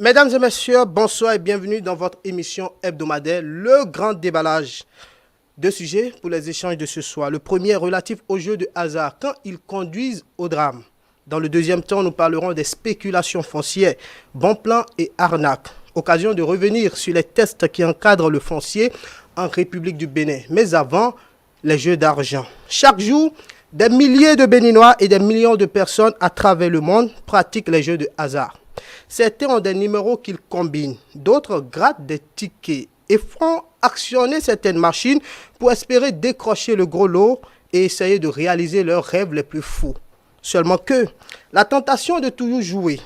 Mesdames et messieurs, bonsoir et bienvenue dans votre émission hebdomadaire, le grand déballage. Deux sujets pour les échanges de ce soir. Le premier est relatif aux jeux de hasard, quand ils conduisent au drame. Dans le deuxième temps, nous parlerons des spéculations foncières, bons plans et arnaques. Occasion de revenir sur les tests qui encadrent le foncier en République du Bénin. Mais avant, les jeux d'argent. Chaque jour, des milliers de Béninois et des millions de personnes à travers le monde pratiquent les jeux de hasard. Certains ont des numéros qu'ils combinent, d'autres grattent des tickets et font actionner certaines machines pour espérer décrocher le gros lot et essayer de réaliser leurs rêves les plus fous. Seulement que la tentation de toujours jouer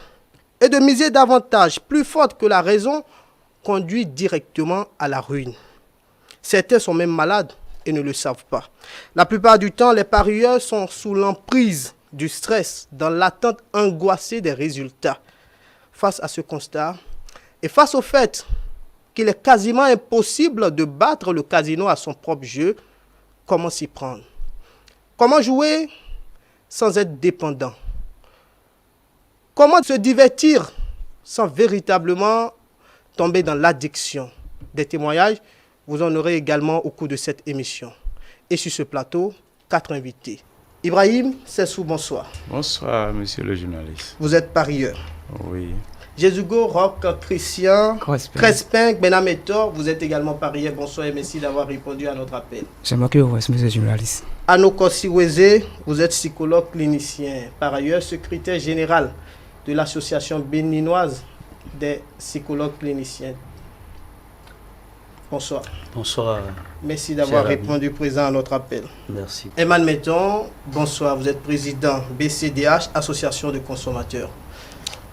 et de miser davantage, plus forte que la raison, conduit directement à la ruine. Certains sont même malades et ne le savent pas. La plupart du temps, les parieurs sont sous l'emprise du stress, dans l'attente angoissée des résultats. Face à ce constat, et face au fait qu'il est quasiment impossible de battre le casino à son propre jeu, comment s'y prendre? Comment jouer sans être dépendant? Comment se divertir sans véritablement tomber dans l'addiction? Des témoignages, vous en aurez également au cours de cette émission. Et sur ce plateau, 4 invités. Ibrahim Sessou, bonsoir. Bonsoir, monsieur le journaliste. Vous êtes parieur. Oui. Jésugo, Roch, Christian, Crespin, Benametor, vous êtes également parieur. Bonsoir et merci d'avoir répondu à notre appel. C'est moi qui vous remercie, monsieur le journaliste. Anoko Siweze, vous êtes psychologue clinicien, par ailleurs secrétaire général de l'association béninoise des psychologues cliniciens. Bonsoir. Bonsoir. Merci d'avoir répondu présent à notre appel. Merci. Eman Metton, bonsoir. Vous êtes président BCDH, Association de consommateurs.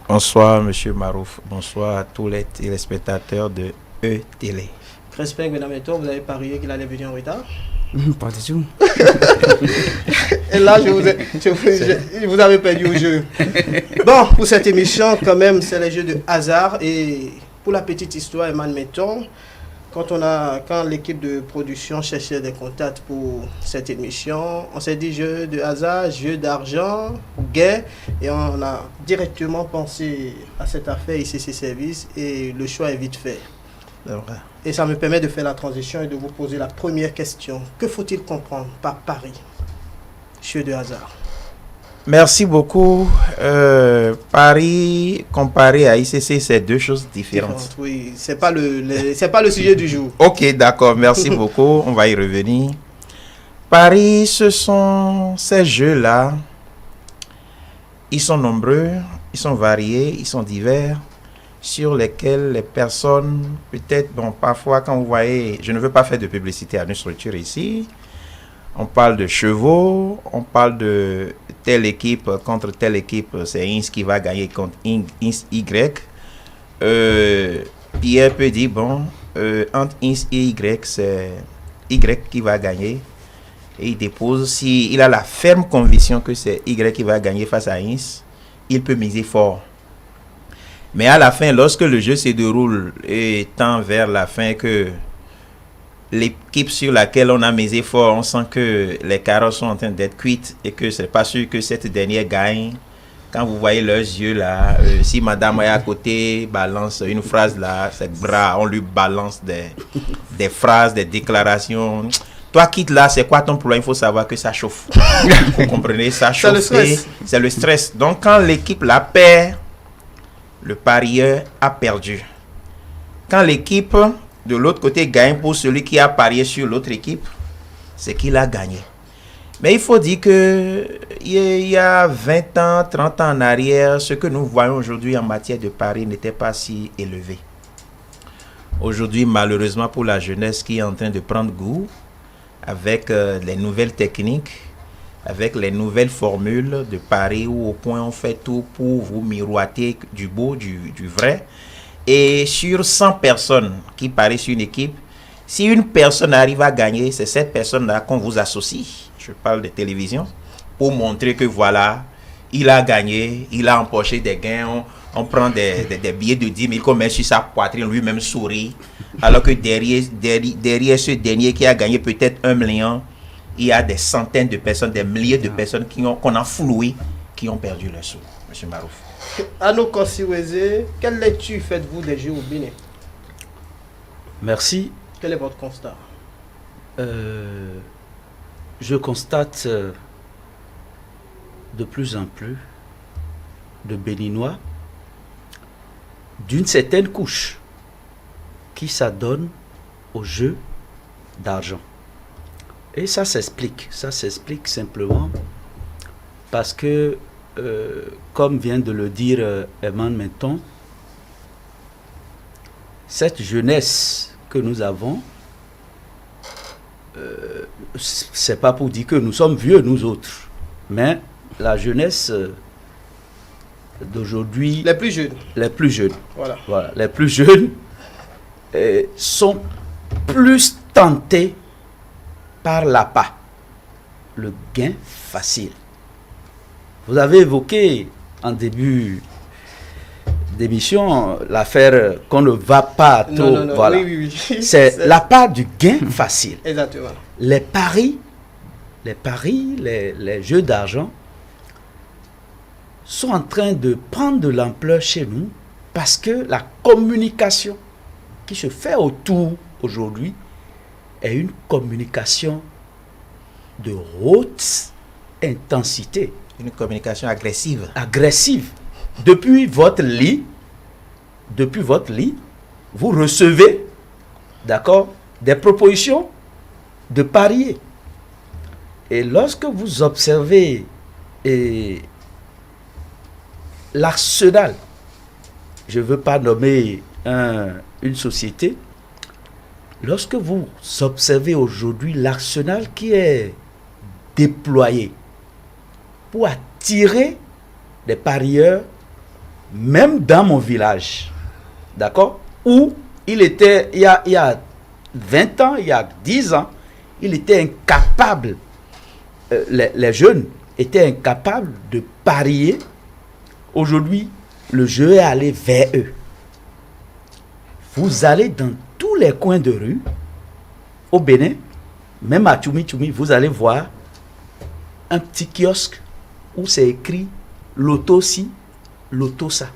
Bonsoir, monsieur Marouf. Bonsoir à tous les téléspectateurs de E-Télé. Crespin Benametor, vous avez parié qu'il allait venir en retard? Pas du tout. Et là, vous avez perdu au jeu. Bon, pour cette émission, quand même, c'est les jeux de hasard. Et pour la petite histoire, Eman Metton, quand l'équipe de production cherchait des contacts pour cette émission, on s'est dit jeu de hasard, jeu d'argent, gain, et on a directement pensé à cette affaire ICC Service et le choix est vite fait. Et ça me permet de faire la transition et de vous poser la première question. Que faut-il comprendre par pari, jeu de hasard? Merci beaucoup. Paris comparé à ICC, c'est deux choses différentes. Oui, c'est pas le sujet du jour. Ok, d'accord. Merci beaucoup. On va y revenir. Paris, ce sont ces jeux-là. Ils sont nombreux, ils sont variés, ils sont divers, sur lesquels les personnes, peut-être, bon, parfois quand vous voyez, je ne veux pas faire de publicité à une structure ici. On parle de chevaux, on parle de telle équipe contre telle équipe, c'est Ins qui va gagner contre Ins Y. Pierre peut dire, bon, entre Ins et Y, c'est Y qui va gagner. Et il dépose, s'il a la ferme conviction que c'est Y qui va gagner face à Ins, il peut miser fort. Mais à la fin, lorsque le jeu se déroule et tend vers la fin que l'équipe sur laquelle on a misé fort, on sent que les carottes sont en train d'être cuites et que c'est pas sûr que cette dernière gagne. Quand vous voyez leurs yeux là, si madame est à côté, balance une phrase là, ses bras, on lui balance des phrases, des déclarations. Toi quitte là, c'est quoi ton problème? Il faut savoir que ça chauffe. Vous comprenez? Ça chauffe. C'est le stress. Donc quand l'équipe la perd, le parieur a perdu. Quand l'équipe de l'autre côté gagne pour celui qui a parié sur l'autre équipe, c'est qu'il a gagné. Mais il faut dire que il y a 20 ans, 30 ans en arrière, ce que nous voyons aujourd'hui en matière de paris n'était pas si élevé. Aujourd'hui, malheureusement pour la jeunesse qui est en train de prendre goût, avec les nouvelles techniques, avec les nouvelles formules de paris où au point on fait tout pour vous miroiter du beau, du vrai. Et sur 100 personnes qui parient sur une équipe, si une personne arrive à gagner, c'est cette personne-là qu'on vous associe. Je parle de télévision, pour montrer que voilà, il a gagné, il a empoché des gains. On prend des billets de 10 000 qu'on met sur sa poitrine, lui-même sourit. Alors que derrière ce dernier qui a gagné peut-être 1 million, il y a des centaines de personnes, des milliers de personnes qu'on a flouées, qui ont perdu leur sou. Monsieur Marouf. Ano Kosiweze, quelle lecture faites-vous des Jeux au Bénin? Merci. Quel est votre constat? Je constate de plus en plus de Béninois d'une certaine couche qui s'adonnent aux jeux d'argent. Et ça s'explique simplement parce que, comme vient de le dire Herman Menton, cette jeunesse que nous avons, c'est pas pour dire que nous sommes vieux nous autres, mais la jeunesse d'aujourd'hui, Les plus jeunes. voilà, les plus jeunes sont plus tentés par l'appât, le gain facile. Vous avez évoqué en début d'émission l'affaire qu'on ne va pas trop. Non, voilà. oui. C'est l'appât du gain facile. Exactement. Les paris, les jeux d'argent sont en train de prendre de l'ampleur chez nous parce que la communication qui se fait autour aujourd'hui est une communication de haute intensité. Une communication agressive. Agressive. Depuis votre lit, vous recevez, d'accord, des propositions de parier. Et lorsque vous observez l'arsenal, je ne veux pas nommer une société, lorsque vous observez aujourd'hui l'arsenal qui est déployé pour attirer des parieurs, même dans mon village, d'accord, où il était, il y a 20 ans, il y a 10 ans, il était incapable, les jeunes étaient incapables de parier. Aujourd'hui, le jeu est allé vers eux. Vous allez dans tous les coins de rue, au Bénin, même à Tchoumi, vous allez voir un petit kiosque où c'est écrit loto ci, loto ça.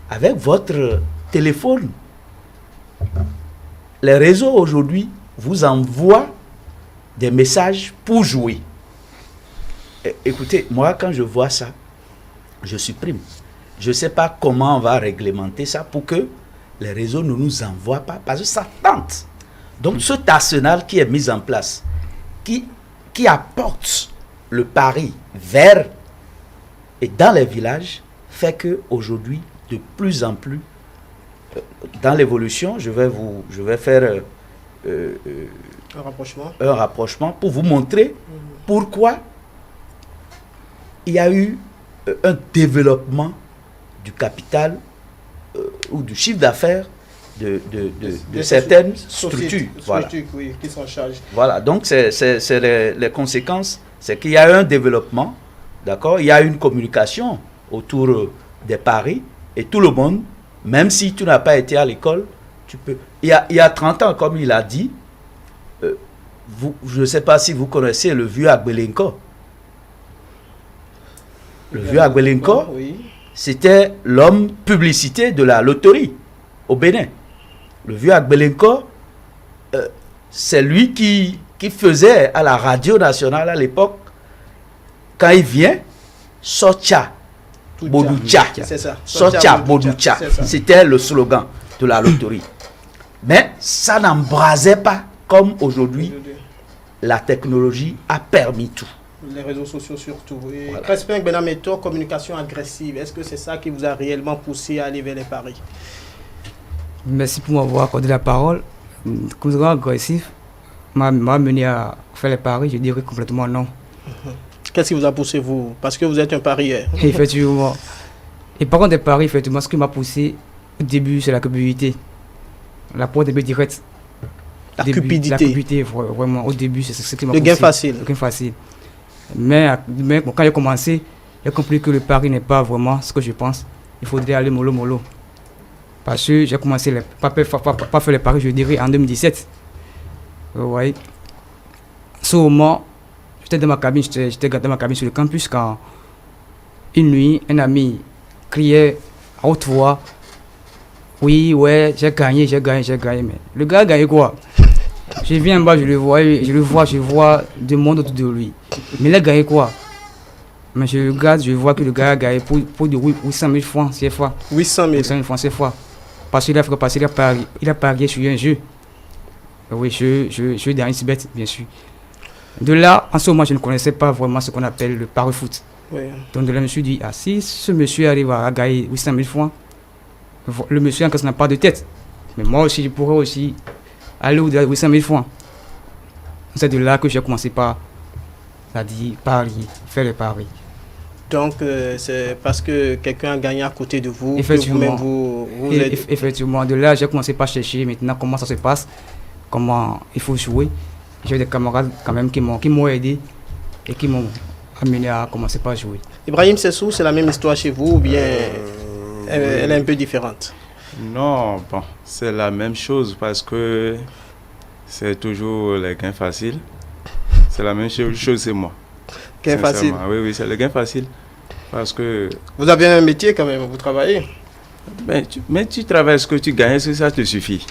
Avec votre téléphone, les réseaux aujourd'hui vous envoient des messages pour jouer. Écoutez, moi quand je vois ça, je supprime. Je ne sais pas comment on va réglementer ça pour que les réseaux ne nous envoient pas, parce que ça tente. Donc cet arsenal qui est mis en place, qui apporte le pari vers et dans les villages, fait que aujourd'hui, de plus en plus, dans l'évolution, je vais faire un rapprochement pour vous montrer pourquoi il y a eu un développement du capital ou du chiffre d'affaires de certaines structures. Voilà. Oui, qui sont chargées. Voilà, donc c'est les conséquences, c'est qu'il y a un développement, d'accord, il y a une communication autour des paris, et tout le monde, même si tu n'as pas été à l'école, tu peux. Il y a 30 ans, comme il a dit, je ne sais pas si vous connaissez le vieux Agbelenko. Le vieux Agbelenko, oui. C'était l'homme publicité de la loterie au Bénin. Le vieux Agbelenko, c'est lui qui faisait à la radio nationale à l'époque, quand il vient, Socha Bodoucha. C'est ça. Socha Bodoucha. C'était le slogan de la loterie. Mais ça n'embrasait pas comme aujourd'hui. La technologie a permis tout. Les réseaux sociaux surtout. Voilà. Respect Benameto, communication agressive. Est-ce que c'est ça qui vous a réellement poussé à aller vers les paris? Merci pour m'avoir accordé la parole. Communication agressive m'a mené à faire les paris, je dirais complètement non. Qu'est-ce qui vous a poussé, vous? Parce que vous êtes un parieur. Effectivement. Et par contre, des paris, effectivement, ce qui m'a poussé au début, c'est la cupidité. La porte début direct. La cupidité. Vraiment, au début, c'est ce qui m'a poussé. Le gain facile. Mais bon, quand j'ai commencé, j'ai compris que le pari n'est pas vraiment ce que je pense. Il faudrait aller mollo. Parce que j'ai commencé pas faire les paris, je dirais, en 2017. Vous voyez. Ce moment, j'étais dans ma cabine sur le campus quand une nuit, un ami criait à haute voix. Oui, ouais, j'ai gagné, mais le gars a gagné quoi? Je viens en bas, je vois du monde autour de lui. Mais il a gagné quoi? Mais je regarde, je vois que le gars a gagné pour de 800 000 francs CFA. 800 000. 800 000 francs CFA. Parce qu'il a fait passer, il a parié sur un jeu. Oui, jeu d'Arisbet, bien sûr. De là, en ce moment, je ne connaissais pas vraiment ce qu'on appelle le pari-foot. Oui. Donc de là, je me suis dit, ah, si ce monsieur arrive à gagner 800 000 francs, le monsieur en cas n'a pas de tête. Mais moi aussi, je pourrais aussi aller au-delà de 800 000 francs. C'est de là que j'ai commencé par, c'est-à-dire parier, faire les paris. Donc, c'est parce que quelqu'un a gagné à côté de vous Effectivement. que vous-même vous êtes... Effectivement, de là, j'ai commencé par chercher maintenant comment ça se passe, comment il faut jouer. J'ai des camarades quand même qui m'ont aidé et qui m'ont amené à commencer par jouer. Ibrahim Sessou, c'est la même histoire chez vous ou bien elle est un peu différente? Non, bon, c'est la même chose parce que c'est toujours les gains faciles. C'est la même chose chez moi. Gain facile. Sincèrement. Oui, c'est le gain facile. Parce que... Vous avez un métier quand même, vous travaillez. Mais tu travailles ce que tu gagnes, est-ce que ça te suffit?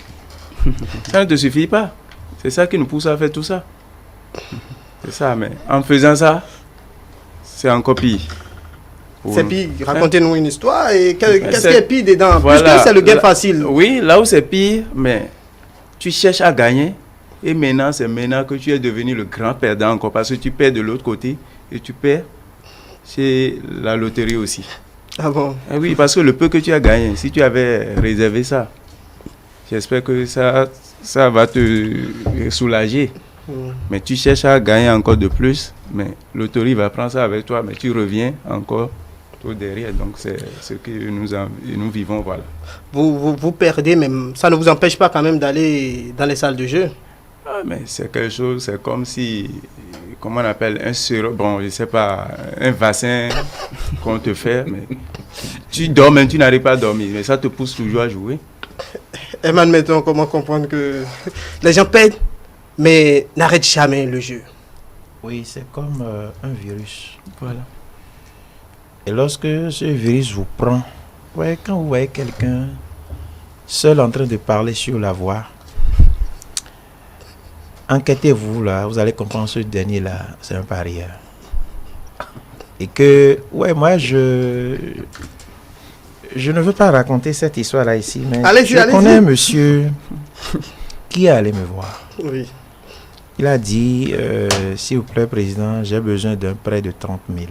Ça ne te suffit pas. C'est ça qui nous pousse à faire tout ça. C'est ça, mais en faisant ça, c'est encore pire. C'est pire. Racontez-nous une histoire et qu'est-ce qui est pire dedans? Voilà. Puisque c'est le gain facile. Oui, là où c'est pire, mais tu cherches à gagner et maintenant, c'est maintenant que tu es devenu le grand perdant encore parce que tu perds de l'autre côté et tu perds chez la loterie aussi. Ah bon? Ah oui, parce que le peu que tu as gagné, si tu avais réservé ça, j'espère que ça va te soulager. Mais tu cherches à gagner encore de plus, mais l'autorité va prendre ça avec toi, mais tu reviens encore tout derrière. Donc c'est ce que nous vivons, voilà. Vous perdez, mais ça ne vous empêche pas quand même d'aller dans les salles de jeu? Ah, mais c'est quelque chose, c'est comme si, comment on appelle, bon, je sais pas, un vaccin qu'on te fait, mais tu dors, mais tu n'arrives pas à dormir, mais ça te pousse toujours à jouer. Eman, mettons, comment comprendre que les gens perdent, mais n'arrêtent jamais le jeu? Oui, c'est comme un virus. Voilà. Et lorsque ce virus vous prend, ouais, quand vous voyez quelqu'un seul en train de parler sur la voie, enquêtez-vous là, vous allez comprendre ce dernier là, c'est un parieur. Et que, ouais, moi je ne veux pas raconter cette histoire là ici, mais je connais un monsieur qui est allé me voir. Oui. Il a dit, s'il vous plaît, président, j'ai besoin d'un prêt de 30 000.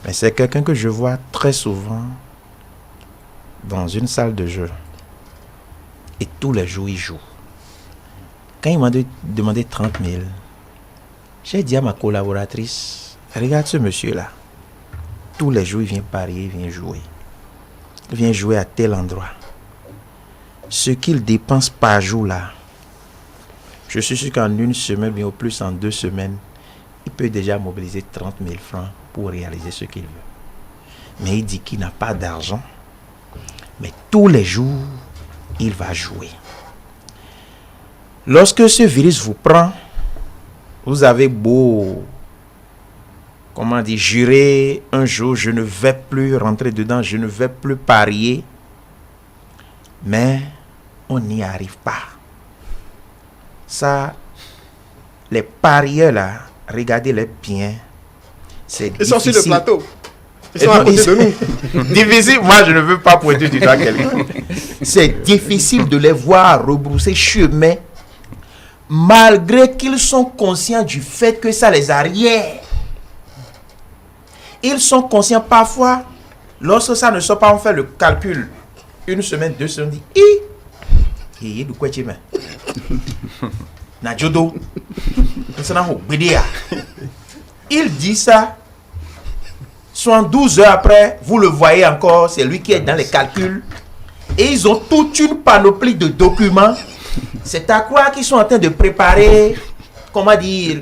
Mais c'est quelqu'un que je vois très souvent dans une salle de jeu. Et tous les jours, il joue. Quand il m'a demandé 30 000, j'ai dit à ma collaboratrice, regarde ce monsieur-là. Tous les jours, il vient parier, il vient jouer. Il vient jouer à tel endroit. Ce qu'il dépense par jour là, je suis sûr qu'en une semaine, bien au plus en 2 semaines, il peut déjà mobiliser 30 000 francs pour réaliser ce qu'il veut. Mais il dit qu'il n'a pas d'argent. Mais tous les jours, il va jouer. Lorsque ce virus vous prend, vous avez beau, comment dire, jurer un jour, je ne vais plus rentrer dedans, je ne vais plus parier. Mais on n'y arrive pas. Ça, les parieurs là, regardez-les bien. C'est difficile. Ils sont sur le plateau. Ils sont à côté de nous. Difficile, moi je ne veux pas pointer du doigt quelqu'un. C'est difficile de les voir rebrousser chemin malgré qu'ils sont conscients du fait que ça les arrière. Ils sont conscients parfois, lorsque ça ne sort pas, on fait le calcul. 1 semaine, 2 semaines, on dit, du quoi tu mets? Najodo. Il dit ça. 72 heures après, vous le voyez encore, c'est lui qui est dans les calculs. Et ils ont toute une panoplie de documents. C'est à quoi qu'ils sont en train de préparer, comment dire,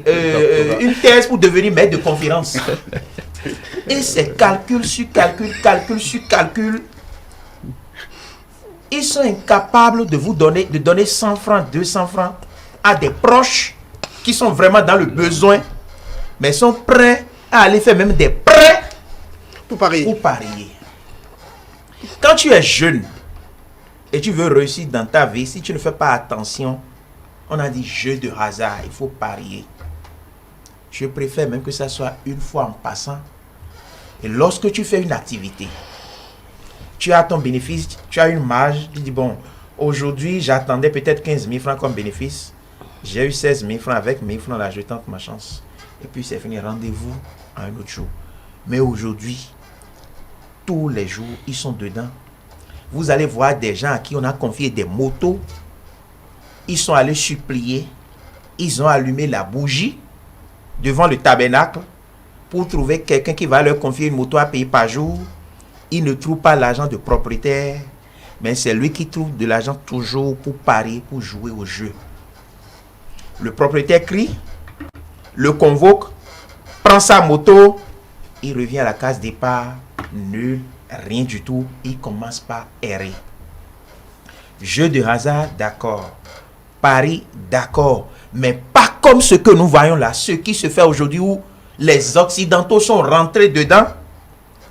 une thèse pour devenir maître de conférence. Et c'est calcul sur calcul, calcul sur calcul. Ils sont incapables de vous donner, 100 francs, 200 francs à des proches qui sont vraiment dans le besoin, mais sont prêts à aller faire même des prêts pour parier. quand tu es jeune et tu veux réussir dans ta vie, si tu ne fais pas attention, on a dit jeu de hasard, il faut parier. Je préfère même que ça soit une fois en passant. Et lorsque tu fais une activité, tu as ton bénéfice, tu as une marge, tu dis bon, aujourd'hui j'attendais peut-être 15 000 francs comme bénéfice. J'ai eu 16 000 francs avec 1 000 francs là, je tente ma chance. Et puis c'est fini, rendez-vous à un autre jour. Mais aujourd'hui, tous les jours, ils sont dedans. Vous allez voir des gens à qui on a confié des motos. Ils sont allés supplier. Ils ont allumé la bougie devant le tabernacle pour trouver quelqu'un qui va leur confier une moto à payer par jour. Ils ne trouvent pas l'argent de propriétaire, mais c'est lui qui trouve de l'argent toujours pour parier, pour jouer au jeu. Le propriétaire crie, le convoque, prend sa moto, il revient à la case départ, nul, rien du tout, il commence par errer. Jeu de hasard, d'accord. Paris, d'accord. Mais pas comme ce que nous voyons là, ce qui se fait aujourd'hui où les Occidentaux sont rentrés dedans.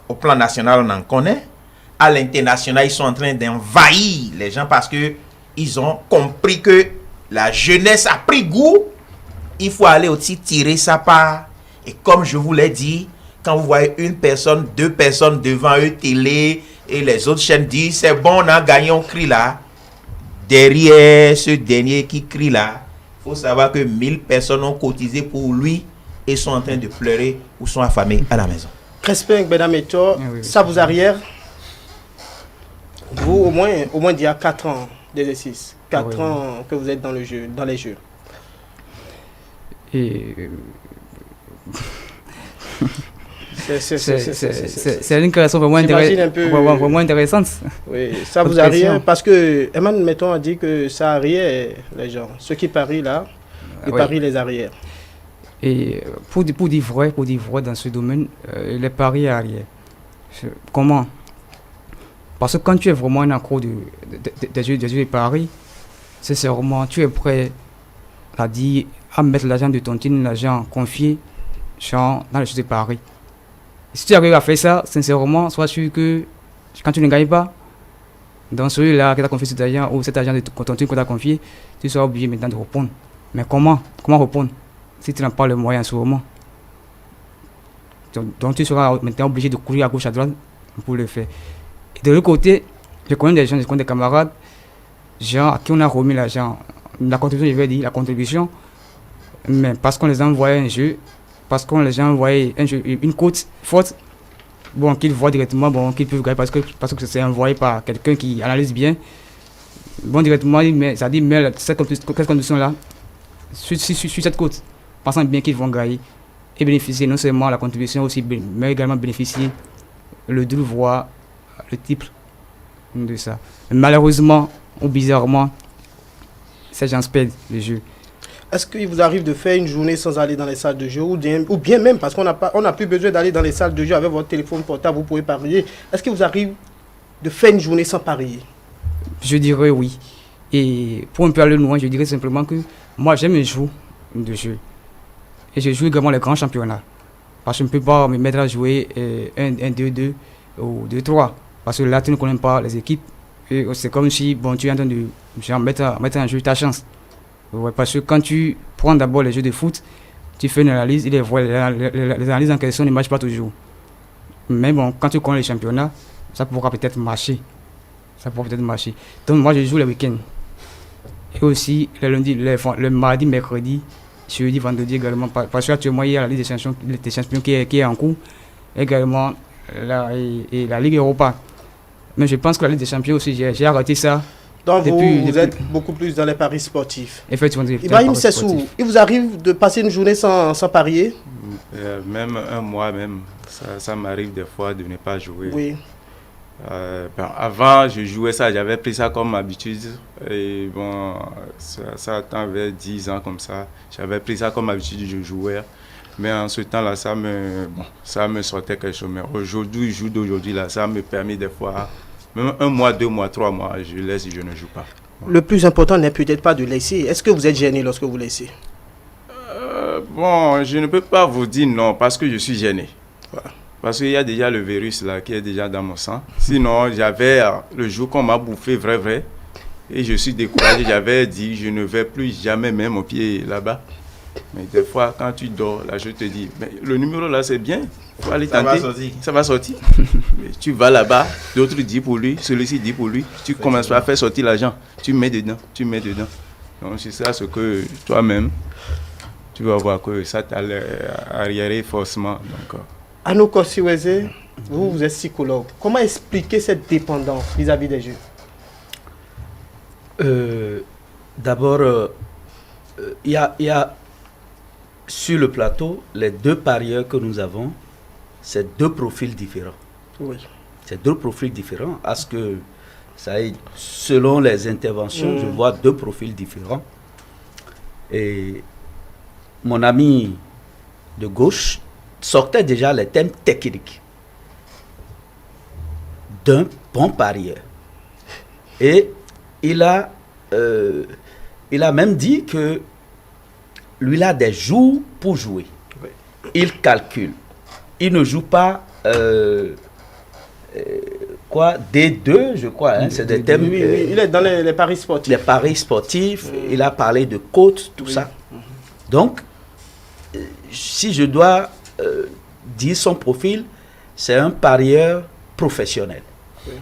Au plan national, on en connaît. À l'international, ils sont en train d'envahir les gens parce que ils ont compris que la jeunesse a pris goût. Il faut aller aussi tirer sa part. Et comme je vous l'ai dit, quand vous voyez une personne, 2 personnes devant eux, télé, et les autres chaînes disent, c'est bon, on a gagné, on crie là. Derrière ce dernier qui crie là, il faut savoir que 1000 personnes ont cotisé pour lui et sont en train de pleurer ou sont affamés à la maison. Crespin, mesdames et messieurs, ça vous arrière. Vous, au moins, il y a 4 ans d'exercice. 4 ans que vous êtes dans le jeu, dans les jeux. Et c'est une création vraiment, vraiment intéressante. Oui, ça vous arrive parce que Eman, mettons, a dit que ça arrière les gens. Ceux qui parient là, ils parient les arrières. Et pour dire vrai dans ce domaine, les paris arrière. Comment? Parce que quand tu es vraiment un accro des jeux de paris, c'est vraiment, tu es prêt à mettre l'argent de ton team, l'argent confié dans les jeux de paris. Si tu arrives à faire ça, sincèrement, sois sûr que quand tu ne gagnes pas, dans celui-là qui t'a confié cet argent ou cet argent de ton team qu'on t'a confié, tu seras obligé maintenant de répondre. Mais comment répondre si tu n'as pas le moyen en ce moment? Donc tu seras maintenant obligé de courir à gauche à droite pour le faire. Et de l'autre côté, je connais des gens, je connais des camarades, gens à qui on a remis l'argent, la contribution, je vais dire, la contribution, mais parce qu'on les a envoyé un jeu, parce qu'on les a envoyé un jeu, une cote forte, bon, qu'ils voient directement, bon, qu'ils peuvent gagner parce que c'est envoyé par quelqu'un qui analyse bien. Bon, directement, ça dit, mais cette condition-là, sur cette cote, pensant bien qu'ils vont gagner et bénéficier non seulement la contribution aussi, mais également bénéficier le double, voire le triple de ça. Malheureusement ou bizarrement, ces gens perdent le jeu. Est-ce qu'il vous arrive de faire une journée sans aller dans les salles de jeu ou bien même parce qu'on n'a plus besoin d'aller dans les salles de jeu avec votre téléphone portable, vous pouvez parier. Est-ce qu'il vous arrive de faire une journée sans parier? Je dirais oui. Et pour un peu aller loin, je dirais simplement que moi j'aime jouer de jeu. Et je joue également les grands championnats. Parce que je ne peux pas me mettre à jouer 1-2-2 ou 2-3. Parce que là, tu ne connais pas les équipes. Et c'est comme si bon, tu es en train de mettre en jeu ta chance. Ouais, parce que quand tu prends d'abord les jeux de foot, tu fais une analyse, et les analyses en question ne marchent pas toujours. Mais bon, quand tu connais les championnats, ça pourra peut-être marcher. Donc moi, je joue les week-ends. Et aussi les lundis, le mardi, mercredi, jeudi, vendredi également. Parce qu'actuellement, il y a la Ligue des Champions qui est en cours. Également, et la Ligue Europa. Mais je pense que la Ligue des Champions aussi, j'ai arrêté ça. Donc vous êtes beaucoup plus dans les paris sportifs. Effectivement. Ibrahim Sessou, il vous arrive de passer une journée sans parier? Même un mois même, ça m'arrive des fois de ne pas jouer. Oui. Avant, je jouais ça, j'avais pris ça comme habitude. Et bon, ça attend vers 10 ans comme ça. J'avais pris ça comme habitude, je jouais. Mais en ce temps-là, ça me sortait quelque chose. Mais aujourd'hui, le jour d'aujourd'hui, là, ça me permet des fois, même 1 mois, 2 mois, 3 mois, je laisse, je ne joue pas. Le plus important n'est peut-être pas de laisser. Est-ce que vous êtes gêné lorsque vous laissez? Bon, je ne peux pas vous dire non parce que je suis gêné. Parce qu'il y a déjà le virus là qui est déjà dans mon sang. Sinon, j'avais, le jour qu'on m'a bouffé vrai, et je suis découragé, j'avais dit, je ne vais plus jamais mettre mon pied là-bas. Mais des fois, quand tu dors, là, je te dis, mais le numéro là, c'est bien. Tu vas aller tenter. Ça va sortir. Mais tu vas là-bas, d'autres disent pour lui, celui-ci dit pour lui. Tu commences à faire sortir l'argent. Tu mets dedans. Donc, c'est ça ce que toi-même, tu vas voir que ça t'allait arriérer forcément. Donc, Anouk Osiweze, vous êtes psychologue. Comment expliquer cette dépendance vis-à-vis des jeux? D'abord, il y a sur le plateau, les deux parieurs que nous avons, c'est deux profils différents. Oui. C'est deux profils différents. Parce que, selon les interventions, je vois deux profils différents. Et mon ami de gauche sortait déjà les thèmes techniques d'un bon parieur. Et il a même dit que lui, il a des jours pour jouer. Oui. Il calcule. Il ne joue pas D2, je crois. Hein, c'est des thèmes. Oui, il est dans les paris sportifs. Les paris sportifs. Il a parlé de côtes, tout ça. Donc, si je dois dire son profil, c'est un parieur professionnel. Oui.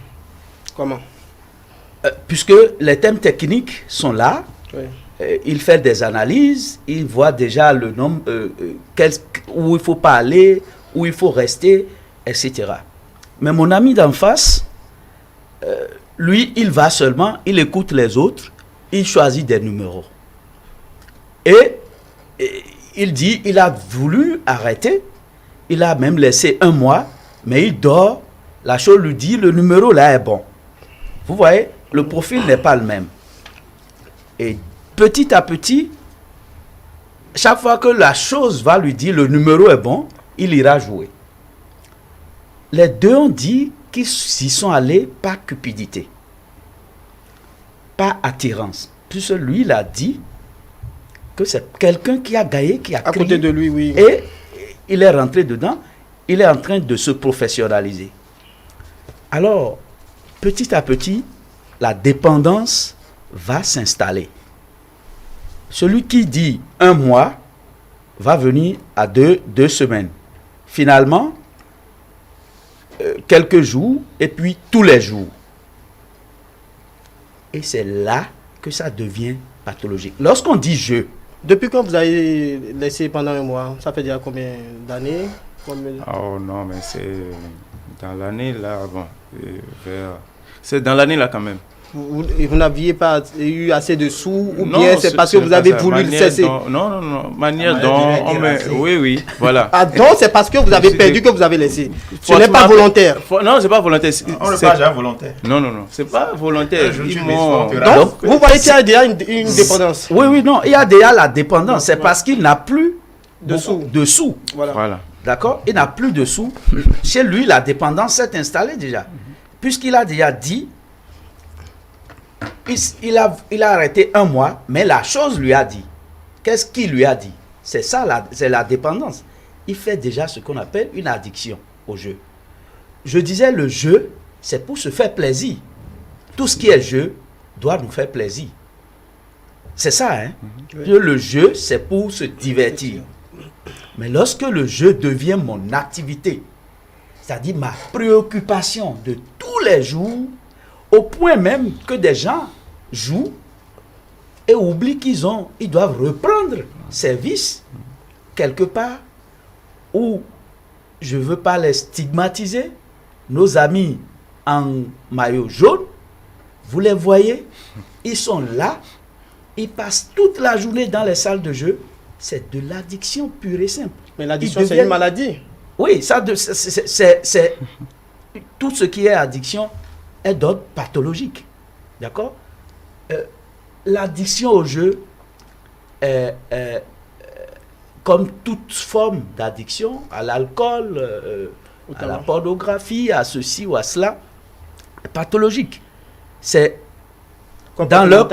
Comment? Puisque les thèmes techniques sont là. Oui. Il fait des analyses, il voit déjà le nombre, où il faut pas aller, où il faut rester, etc. Mais mon ami d'en face, lui, il va seulement, il écoute les autres, il choisit des numéros. Et il dit, il a voulu arrêter, il a même laissé 1 mois, mais il dort, la chose lui dit, le numéro là est bon. Vous voyez, le profil n'est pas le même. Et petit à petit, chaque fois que la chose va lui dire le numéro est bon, il ira jouer. Les deux ont dit qu'ils s'y sont allés par cupidité, par attirance. Puisque lui, il a dit que c'est quelqu'un qui a gagné, qui a à crié, côté de lui, oui. Et il est rentré dedans, il est en train de se professionnaliser. Alors, petit à petit, la dépendance va s'installer. Celui qui dit 1 mois va venir à 2 semaines. Finalement, quelques jours et puis tous les jours. Et c'est là que ça devient pathologique. Lorsqu'on dit jeu. Depuis quand vous avez laissé pendant 1 mois? Ça fait déjà combien d'années? Oh non, mais c'est dans l'année là, bon. C'est dans l'année là quand même. Vous n'aviez pas eu assez de sous ou bien c'est parce que vous avez voulu le cesser? Non. Manière dont on met... Oui, voilà. Ah donc c'est parce que vous avez perdu que vous avez laissé. Ce n'est pas volontaire. Non, c'est pas volontaire. On ne parle jamais volontaire. Non. C'est pas volontaire. Donc, vous voyez qu'il y a déjà une dépendance. Oui, non. Il y a déjà la dépendance. C'est parce qu'il n'a plus de sous. Voilà. D'accord? Il n'a plus de sous. Chez lui, la dépendance s'est installée déjà. Puisqu'il a déjà dit... Il a arrêté 1 mois, mais la chose lui a dit. Qu'est-ce qu'il lui a dit? C'est ça, c'est la dépendance. Il fait déjà ce qu'on appelle une addiction au jeu. Je disais, le jeu, c'est pour se faire plaisir. Tout ce qui est jeu doit nous faire plaisir. C'est ça, hein? Oui. Le jeu, c'est pour se divertir. Mais lorsque le jeu devient mon activité, c'est-à-dire ma préoccupation de tous les jours, au point même que des gens jouent et oublient ils doivent reprendre service quelque part où je ne veux pas les stigmatiser. Nos amis en maillot jaune, vous les voyez, ils sont là, ils passent toute la journée dans les salles de jeu. C'est de l'addiction pure et simple. Mais l'addiction, c'est une maladie. Oui, c'est tout ce qui est addiction est d'ordre pathologique. D'accord? L'addiction au jeu est, comme toute forme d'addiction, à l'alcool, à la pornographie, à ceci ou à cela, est pathologique. C'est dans leur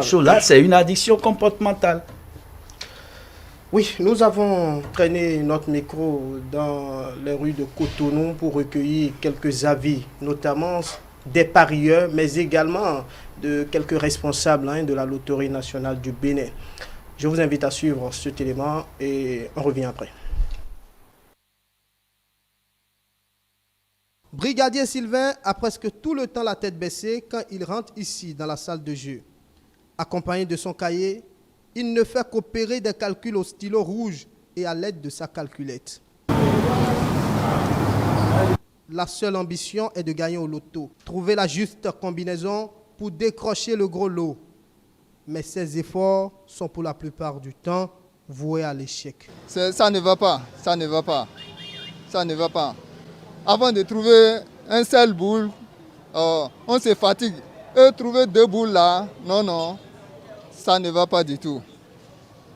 chose là, c'est une addiction comportementale. Oui, nous avons traîné notre micro dans les rues de Cotonou pour recueillir quelques avis, notamment des parieurs, mais également de quelques responsables de la Loterie nationale du Bénin. Je vous invite à suivre cet élément et on revient après. Brigadier Sylvain a presque tout le temps la tête baissée quand il rentre ici dans la salle de jeu. Accompagné de son cahier, il ne fait qu'opérer des calculs au stylo rouge et à l'aide de sa calculette. La seule ambition est de gagner au loto, trouver la juste combinaison pour décrocher le gros lot. Mais ses efforts sont pour la plupart du temps voués à l'échec. Ça ne va pas, ça ne va pas, ça ne va pas. Avant de trouver un seul boule, on se fatigue. Et trouver deux boules là, non, ça ne va pas du tout.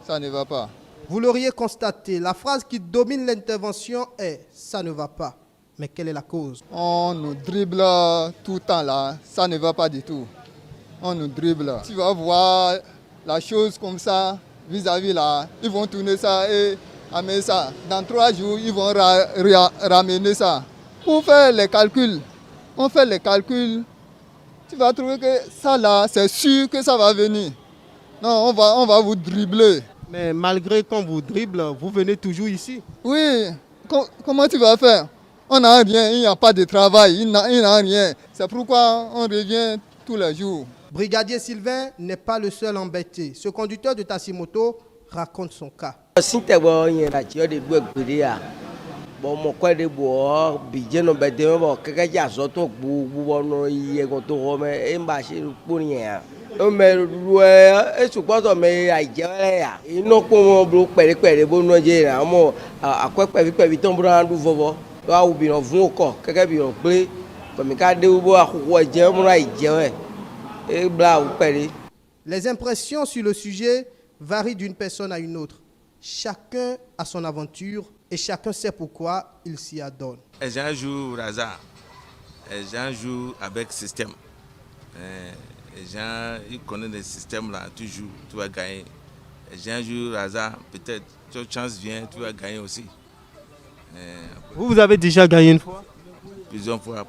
Ça ne va pas. Vous l'auriez constaté, la phrase qui domine l'intervention est « ça ne va pas ». Mais quelle est la cause? On nous dribble tout le temps là, ça ne va pas du tout. On nous dribble. Tu vas voir la chose comme ça, vis-à-vis là, ils vont tourner ça et amener ça. Dans 3 jours, ils vont ramener ça. Pour faire les calculs, on fait les calculs, tu vas trouver que ça là, c'est sûr que ça va venir. Non, on va vous dribbler. Mais malgré qu'on vous dribble, vous venez toujours ici. Oui, comment tu vas faire? On n'a rien, il n'y a pas de travail, il n'a rien. C'est pourquoi on revient tous les jours. Brigadier Sylvain n'est pas le seul embêté. Ce conducteur de taxi-moto raconte son cas. Bon, mon coin de bois, budget non bête, bon, quelqu'un qui a sorti au bout, bon, il est content, mais il m'a acheté pour rien. Mais ouais, et je pense que mais aïe, il n'ont pas mon bloc, péré, bon, non, j'ai là, moi, à quoi vite, on prend un nouveau, là où bien on voit encore, quelqu'un bien on plaît, comme quand de bois à quoi j'ai, mon aïe, et bla ou péré. Les impressions sur le sujet varient d'une personne à une autre. Chacun a son aventure et chacun sait pourquoi il s'y adonne. Les gens jouent au hasard. Les gens jouent avec le système. Les gens ils connaissent le système là, tu joues, tu vas gagner. Les gens jouent au hasard, peut-être, toute chance vient, tu vas gagner aussi. Vous avez déjà gagné une fois? Plusieurs fois.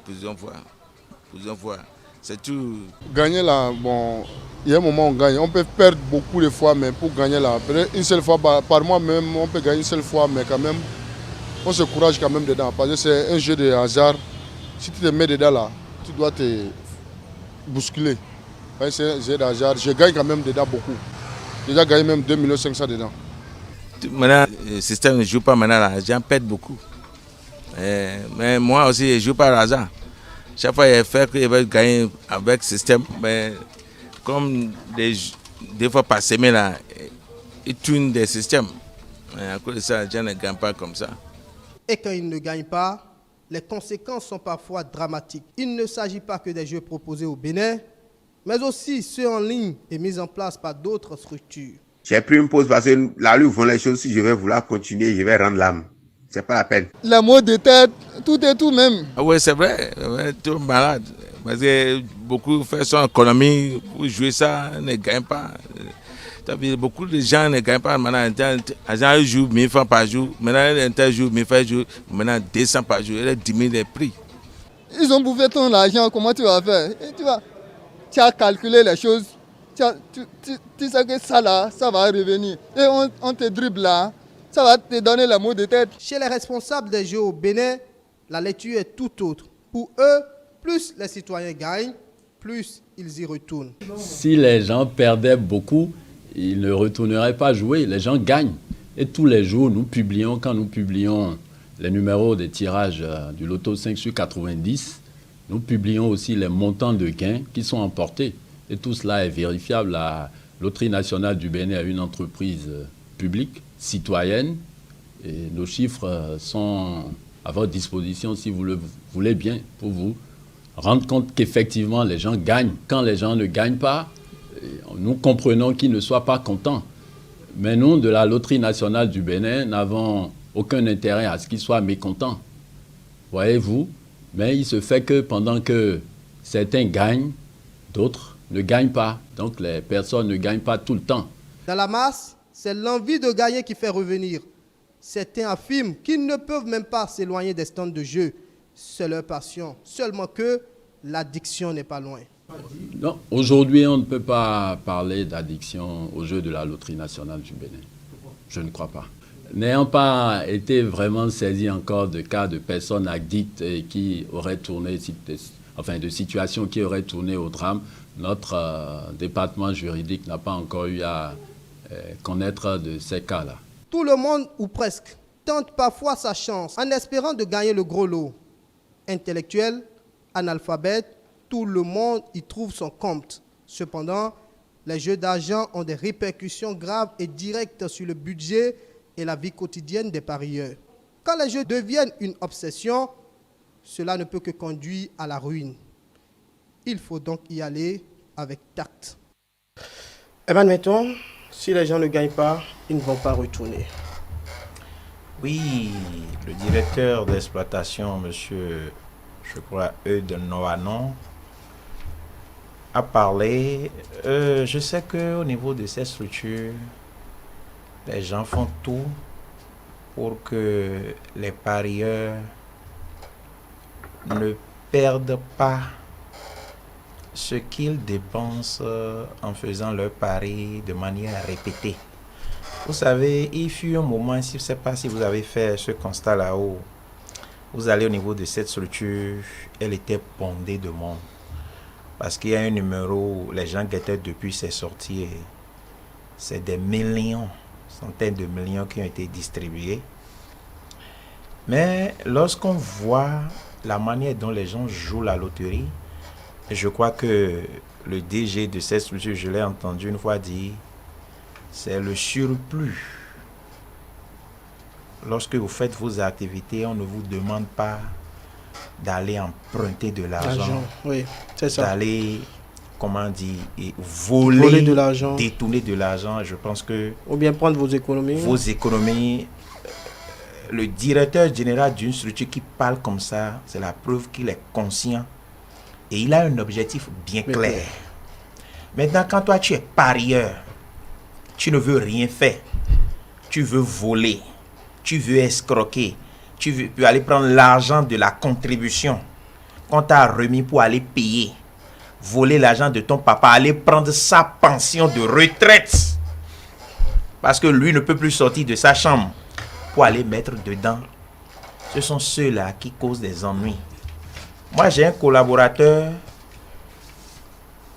C'est tout. Gagner là, bon, il y a un moment où on gagne. On peut perdre beaucoup de fois, mais pour gagner là, peut-être une seule fois par mois même, on peut gagner une seule fois, mais quand même, on se courage quand même dedans. Parce que c'est un jeu de hasard. Si tu te mets dedans là, tu dois te bousculer. C'est un jeu de hasard. Je gagne quand même dedans beaucoup. J'ai déjà gagné même 2 500 000 dedans. Maintenant, le système ne joue pas maintenant là, les gens perdent beaucoup. Mais moi aussi, je ne joue pas au hasard. Chaque fois, il fait qu'il va gagner avec le système, mais comme des fois par semaine, là, ils tournent des systèmes. À cause de ça, les gens ne gagnent pas comme ça. Et quand ils ne gagnent pas, les conséquences sont parfois dramatiques. Il ne s'agit pas que des jeux proposés au Bénin, mais aussi ceux en ligne et mis en place par d'autres structures. J'ai pris une pause parce que là où ils vont les choses, si je vais vouloir continuer, je vais rendre l'âme. C'est pas la peine. Les maux de tête, tout et tout même. Ah oui, c'est vrai, tout malade. Parce que beaucoup font son économie pour jouer ça, ne gagnent pas. Beaucoup de gens ne gagnent pas. Maintenant, les gens jouent 1000 francs par jour. Maintenant, un tel jour, 1000 francs par jour. Maintenant, 200 par jour. Ils diminuent les prix. Ils ont bouffé ton argent, comment tu vas faire? Et tu as calculé les choses. Tu sais que ça là, ça va revenir. Et on te dribble là. Ça va te donner la mot de tête. Chez les responsables des jeux au Bénin, la lecture est tout autre. Pour eux, plus les citoyens gagnent, plus ils y retournent. Si les gens perdaient beaucoup, ils ne retourneraient pas jouer. Les gens gagnent. Et tous les jours, quand nous publions les numéros des tirages du Loto 5 sur 90, nous publions aussi les montants de gains qui sont emportés. Et tout cela est vérifiable. La Loterie nationale du Bénin est une entreprise publique, citoyenne, et nos chiffres sont à votre disposition si vous le voulez bien, pour vous rendre compte qu'effectivement les gens gagnent. Quand les gens ne gagnent pas, nous comprenons qu'ils ne soient pas contents. Mais nous, de la Loterie nationale du Bénin, n'avons aucun intérêt à ce qu'ils soient mécontents. Voyez-vous, mais il se fait que pendant que certains gagnent, d'autres ne gagnent pas. Donc les personnes ne gagnent pas tout le temps. Dans la masse, C'est l'envie de gagner qui fait revenir. Certains affirment qu'ils ne peuvent même pas s'éloigner des stands de jeu. C'est leur passion. Seulement que l'addiction n'est pas loin. Non, aujourd'hui, on ne peut pas parler d'addiction au jeu de la loterie nationale du Bénin. Je ne crois pas. N'ayant pas été vraiment saisi encore de cas de personnes addictes et qui auraient tourné, enfin de situations qui auraient tourné au drame, notre département juridique n'a pas encore eu à connaître de ces cas-là. Tout le monde, ou presque, tente parfois sa chance en espérant de gagner le gros lot. Intellectuel, analphabète, tout le monde y trouve son compte. Cependant, les jeux d'argent ont des répercussions graves et directes sur le budget et la vie quotidienne des parieurs. Quand les jeux deviennent une obsession, cela ne peut que conduire à la ruine. Il faut donc y aller avec tact. Eh bien, admettons, si les gens ne gagnent pas, ils ne vont pas retourner. Oui, le directeur d'exploitation, monsieur, je crois, de Noanon, a parlé. Je sais qu'au niveau de ces structures, les gens font tout pour que les parieurs ne perdent pas ce qu'ils dépensent en faisant leur pari de manière répétée. Vous savez, il fut un moment, je ne sais pas si vous avez fait ce constat là-haut, vous allez au niveau de cette structure, elle était bondée de monde. Parce qu'il y a un numéro, les gens guettaient depuis ses sorties, et c'est des millions, centaines de millions qui ont été distribués. Mais lorsqu'on voit la manière dont les gens jouent la loterie, je crois que le DG de cette structure, je l'ai entendu une fois dire, c'est le surplus. Lorsque vous faites vos activités, on ne vous demande pas d'aller emprunter de l'argent, oui, c'est ça. D'aller, comment dire, voler de l'argent, détourner de l'argent. Je pense que... Ou bien prendre vos économies. Vos économies. Le directeur général d'une structure qui parle comme ça, c'est la preuve qu'il est conscient et il a un objectif bien clair. Maintenant, quand toi tu es parieur, tu ne veux rien faire, tu veux voler, tu veux escroquer, tu veux aller prendre l'argent de la contribution qu'on t'a remis pour aller payer, voler l'argent de ton papa, aller prendre sa pension de retraite parce que lui ne peut plus sortir de sa chambre pour aller mettre dedans. Ce sont ceux-là qui causent des ennuis. Moi, j'ai un collaborateur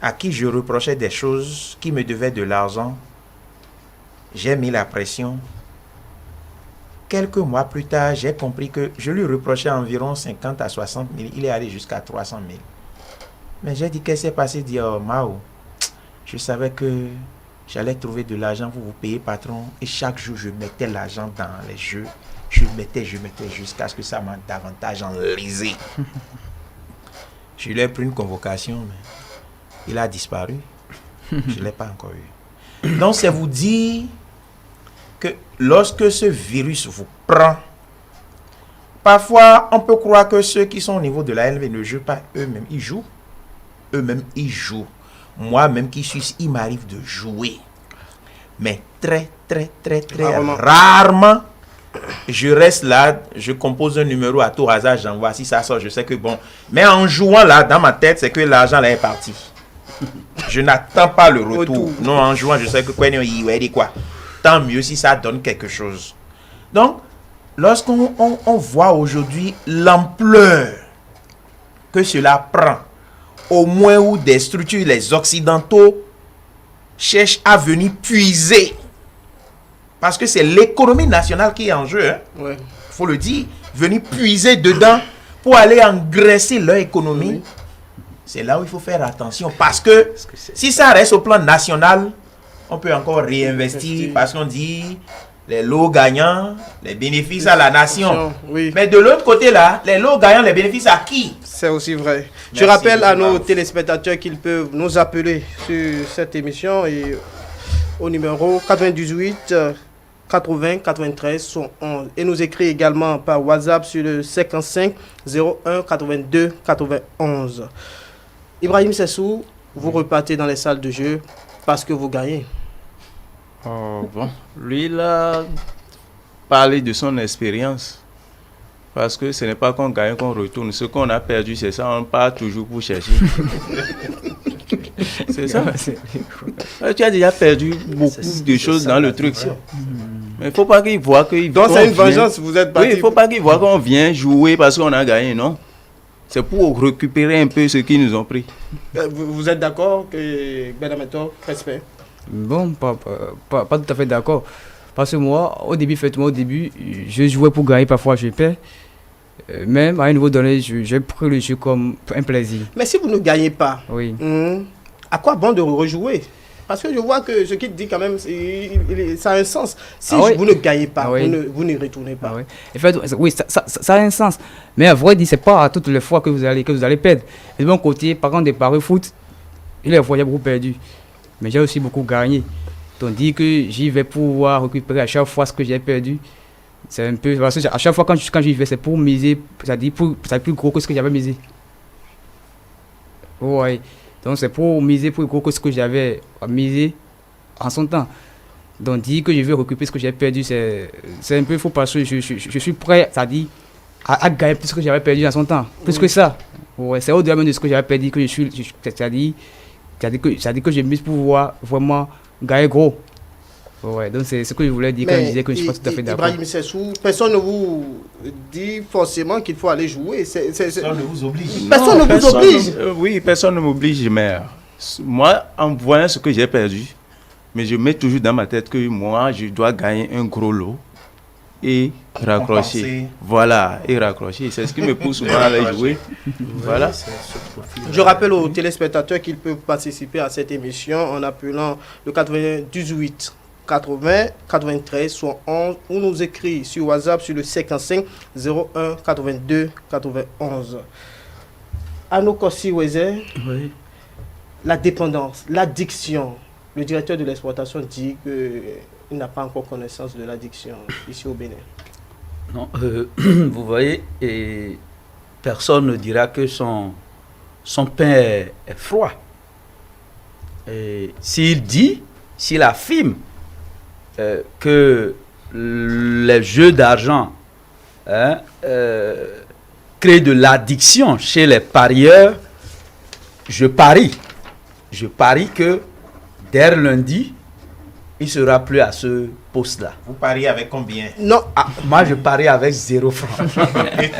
à qui je reprochais des choses, qui me devait de l'argent. J'ai mis la pression. Quelques mois plus tard, j'ai compris que je lui reprochais environ 50 à 60 000. Il est allé jusqu'à 300 000. Mais j'ai dit, qu'est-ce qui s'est passé? Dit, oh, Mao, je savais que j'allais trouver de l'argent pour vous payer, patron. Et chaque jour, je mettais l'argent dans les jeux. Je mettais jusqu'à ce que ça m'a davantage enlisé. Je lui ai pris une convocation, mais il a disparu. Je ne l'ai pas encore eu. Donc, c'est vous dire que lorsque ce virus vous prend, parfois, on peut croire que ceux qui sont au niveau de la LV ne jouent pas eux-mêmes. Ils jouent. Eux-mêmes, ils jouent. Moi-même qui suis, il m'arrive de jouer. Mais très rarement, je reste là, je compose un numéro à tout hasard, j'envoie. Si ça sort, je sais que bon. Mais en jouant là, dans ma tête, c'est que l'argent là est parti. Je n'attends pas le retour. Non, en jouant, je sais que quoi. Tant mieux si ça donne quelque chose. Donc, lorsqu'on voit aujourd'hui l'ampleur que cela prend, au moins où des structures, les occidentaux, cherchent à venir puiser. Parce que c'est l'économie nationale qui est en jeu. Hein? Ouais. Faut le dire. Venir puiser dedans pour aller engraisser leur économie. Oui. C'est là où il faut faire attention. Parce que si ça reste au plan national, on peut encore réinvestir. Parce qu'on dit les lots gagnants, les bénéfices à la nation. Oui. Mais de l'autre côté là, les lots gagnants, les bénéfices à qui? C'est aussi vrai. Merci. Je rappelle à nos téléspectateurs qu'ils peuvent nous appeler sur cette émission et au numéro 98 80 93 111 et nous écrire également par WhatsApp sur le 55 01 82 91. Ibrahim Sessou, vous repartez dans les salles de jeu parce que vous gagnez. Oh, bon, lui, il a parlé de son expérience. Parce que ce n'est pas qu'on gagne qu'on retourne. Ce qu'on a perdu, c'est ça. On part toujours pour chercher. C'est ça. Tu as déjà perdu beaucoup de choses dans le truc. Mais il ne faut pas qu'ils voient que... Donc c'est une vengeance, vous êtes battu. Oui, il ne faut pas qu'ils voient qu'on vient jouer parce qu'on a gagné, non. C'est pour récupérer un peu ce qu'ils nous ont pris. Vous êtes d'accord que Benametor respect? Bon, pas tout à fait d'accord. Parce que moi, au début, je jouais pour gagner, parfois je perds. Même à un niveau donné, j'ai pris le jeu comme un plaisir. Mais si vous ne gagnez pas, oui. À quoi bon de rejouer? Parce que je vois que ce qu'il dit quand même, ça a un sens. Si vous ne gagnez pas, vous ne retournez pas. Oui, en fait, oui, ça a un sens. Mais à vrai dire, ce n'est pas à toutes les fois que vous allez perdre. Et de mon côté, par contre, des paris foot, il y a beaucoup perdu. Mais j'ai aussi beaucoup gagné. Tandis que j'y vais pouvoir récupérer à chaque fois ce que j'ai perdu. C'est un peu. Parce que à chaque fois quand j'y vais, c'est pour miser. C'est-à-dire c'est plus gros que ce que j'avais misé. Ouais. Donc c'est pour miser plus gros que ce que j'avais misé en son temps. Donc dire que je veux récupérer ce que j'ai perdu, c'est un peu faux parce que je suis prêt, c'est-à-dire à gagner plus que j'avais perdu en son temps. Plus que ça. Ouais, c'est au-delà même de ce que j'avais perdu que c'est-à-dire que je mise pour pouvoir vraiment gagner gros. Ouais, donc c'est ce que je voulais dire quand je disais que je ne suis pas tout à fait d'accord. Ibrahim Sessou, personne ne vous dit forcément qu'il faut aller jouer. Personne ne vous oblige. Personne ne vous oblige. Oui, personne ne m'oblige, mais moi, en voyant ce que j'ai perdu, mais je mets toujours dans ma tête que moi, je dois gagner un gros lot et raccrocher. Compenser. Voilà, et raccrocher. C'est ce qui me pousse souvent à aller jouer. Voilà. Je rappelle aux téléspectateurs qu'ils peuvent participer à cette émission en appelant le 98 80 93 71 ou nous écrit sur WhatsApp sur le 55 01 82 91. Arnaud Kossi-Weze, oui. La dépendance, l'addiction. Le directeur de l'exploitation dit qu'il n'a pas encore connaissance de l'addiction ici au Bénin. Non, vous voyez, et personne ne dira que son pain est froid. Et s'il affirme que les jeux d'argent créent de l'addiction chez les parieurs, je parie que dès lundi, il ne sera plus à ce poste-là. Vous pariez avec combien? Non, moi je parie avec 0 francs.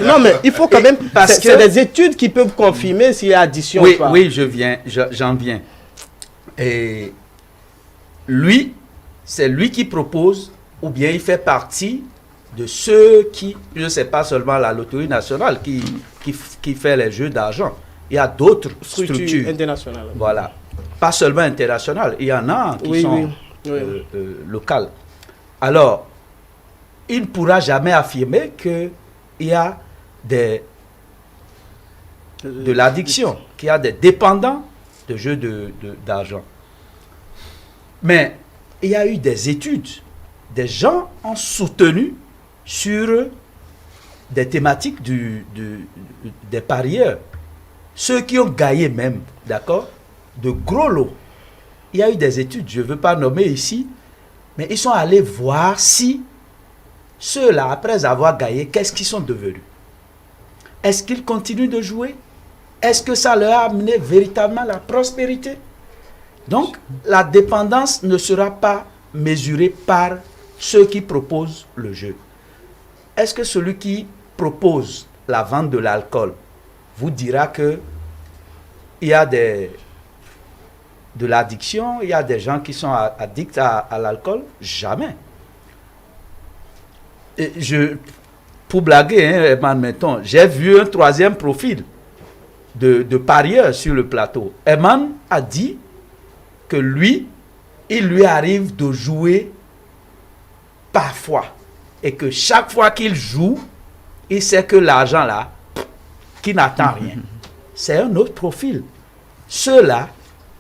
Non, mais il faut quand même... C'est des études qui peuvent confirmer s'il y a addiction ou pas. Oui, j'en viens. Et lui, c'est lui qui propose, ou bien il fait partie de ceux qui, je ne sais pas seulement la Loterie nationale qui fait les jeux d'argent. Il y a d'autres structures internationales. Voilà. Pas seulement internationales, il y en a qui sont locales. Alors, il ne pourra jamais affirmer qu'il y a de l'addiction, qu'il y a des dépendants de jeux d'argent. Mais il y a eu des études, des gens ont soutenu sur des thématiques des parieurs, ceux qui ont gagné même, d'accord, de gros lots. Il y a eu des études, je ne veux pas nommer ici, mais ils sont allés voir si ceux-là, après avoir gagné, qu'est-ce qu'ils sont devenus? Est-ce qu'ils continuent de jouer? Est-ce que ça leur a amené véritablement la prospérité? Donc, la dépendance ne sera pas mesurée par ceux qui proposent le jeu. Est-ce que celui qui propose la vente de l'alcool vous dira que il y a de l'addiction, il y a des gens qui sont addicts à l'alcool? Jamais. Et pour blaguer, mettons, j'ai vu un troisième profil de parieur sur le plateau. Eman a dit que il lui arrive de jouer parfois. Et que chaque fois qu'il joue, il sait que l'argent là, qui n'attend rien. C'est un autre profil. Ceux-là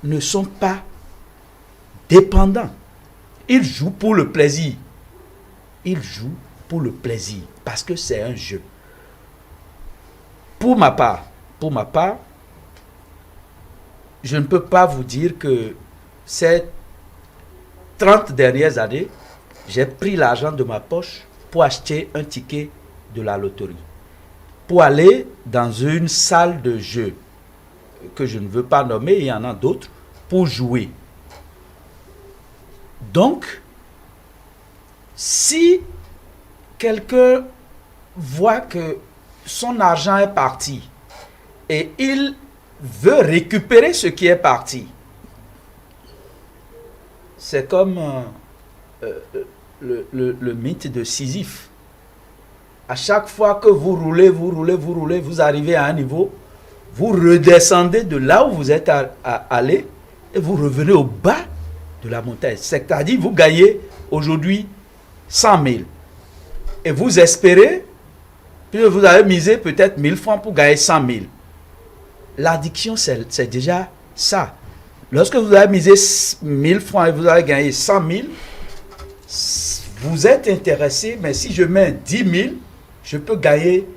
ne sont pas dépendants. Ils jouent pour le plaisir. Ils jouent pour le plaisir. Parce que c'est un jeu. Pour ma part, je ne peux pas vous dire que 30 dernières années, j'ai pris l'argent de ma poche pour acheter un ticket de la loterie, pour aller dans une salle de jeu que je ne veux pas nommer, il y en a d'autres, pour jouer. Donc, si quelqu'un voit que son argent est parti et il veut récupérer ce qui est parti, c'est comme le mythe de Sisyphe. À chaque fois que vous roulez, vous arrivez à un niveau, vous redescendez de là où vous êtes allé et vous revenez au bas de la montagne. C'est-à-dire, vous gagnez aujourd'hui 100 000. Et vous espérez, puis vous avez misé peut-être 1000 francs pour gagner 100 000. L'addiction, c'est déjà ça. Lorsque vous avez misé 1000 francs et vous avez gagné 100 000, vous êtes intéressé, mais si je mets 10 000, je peux gagner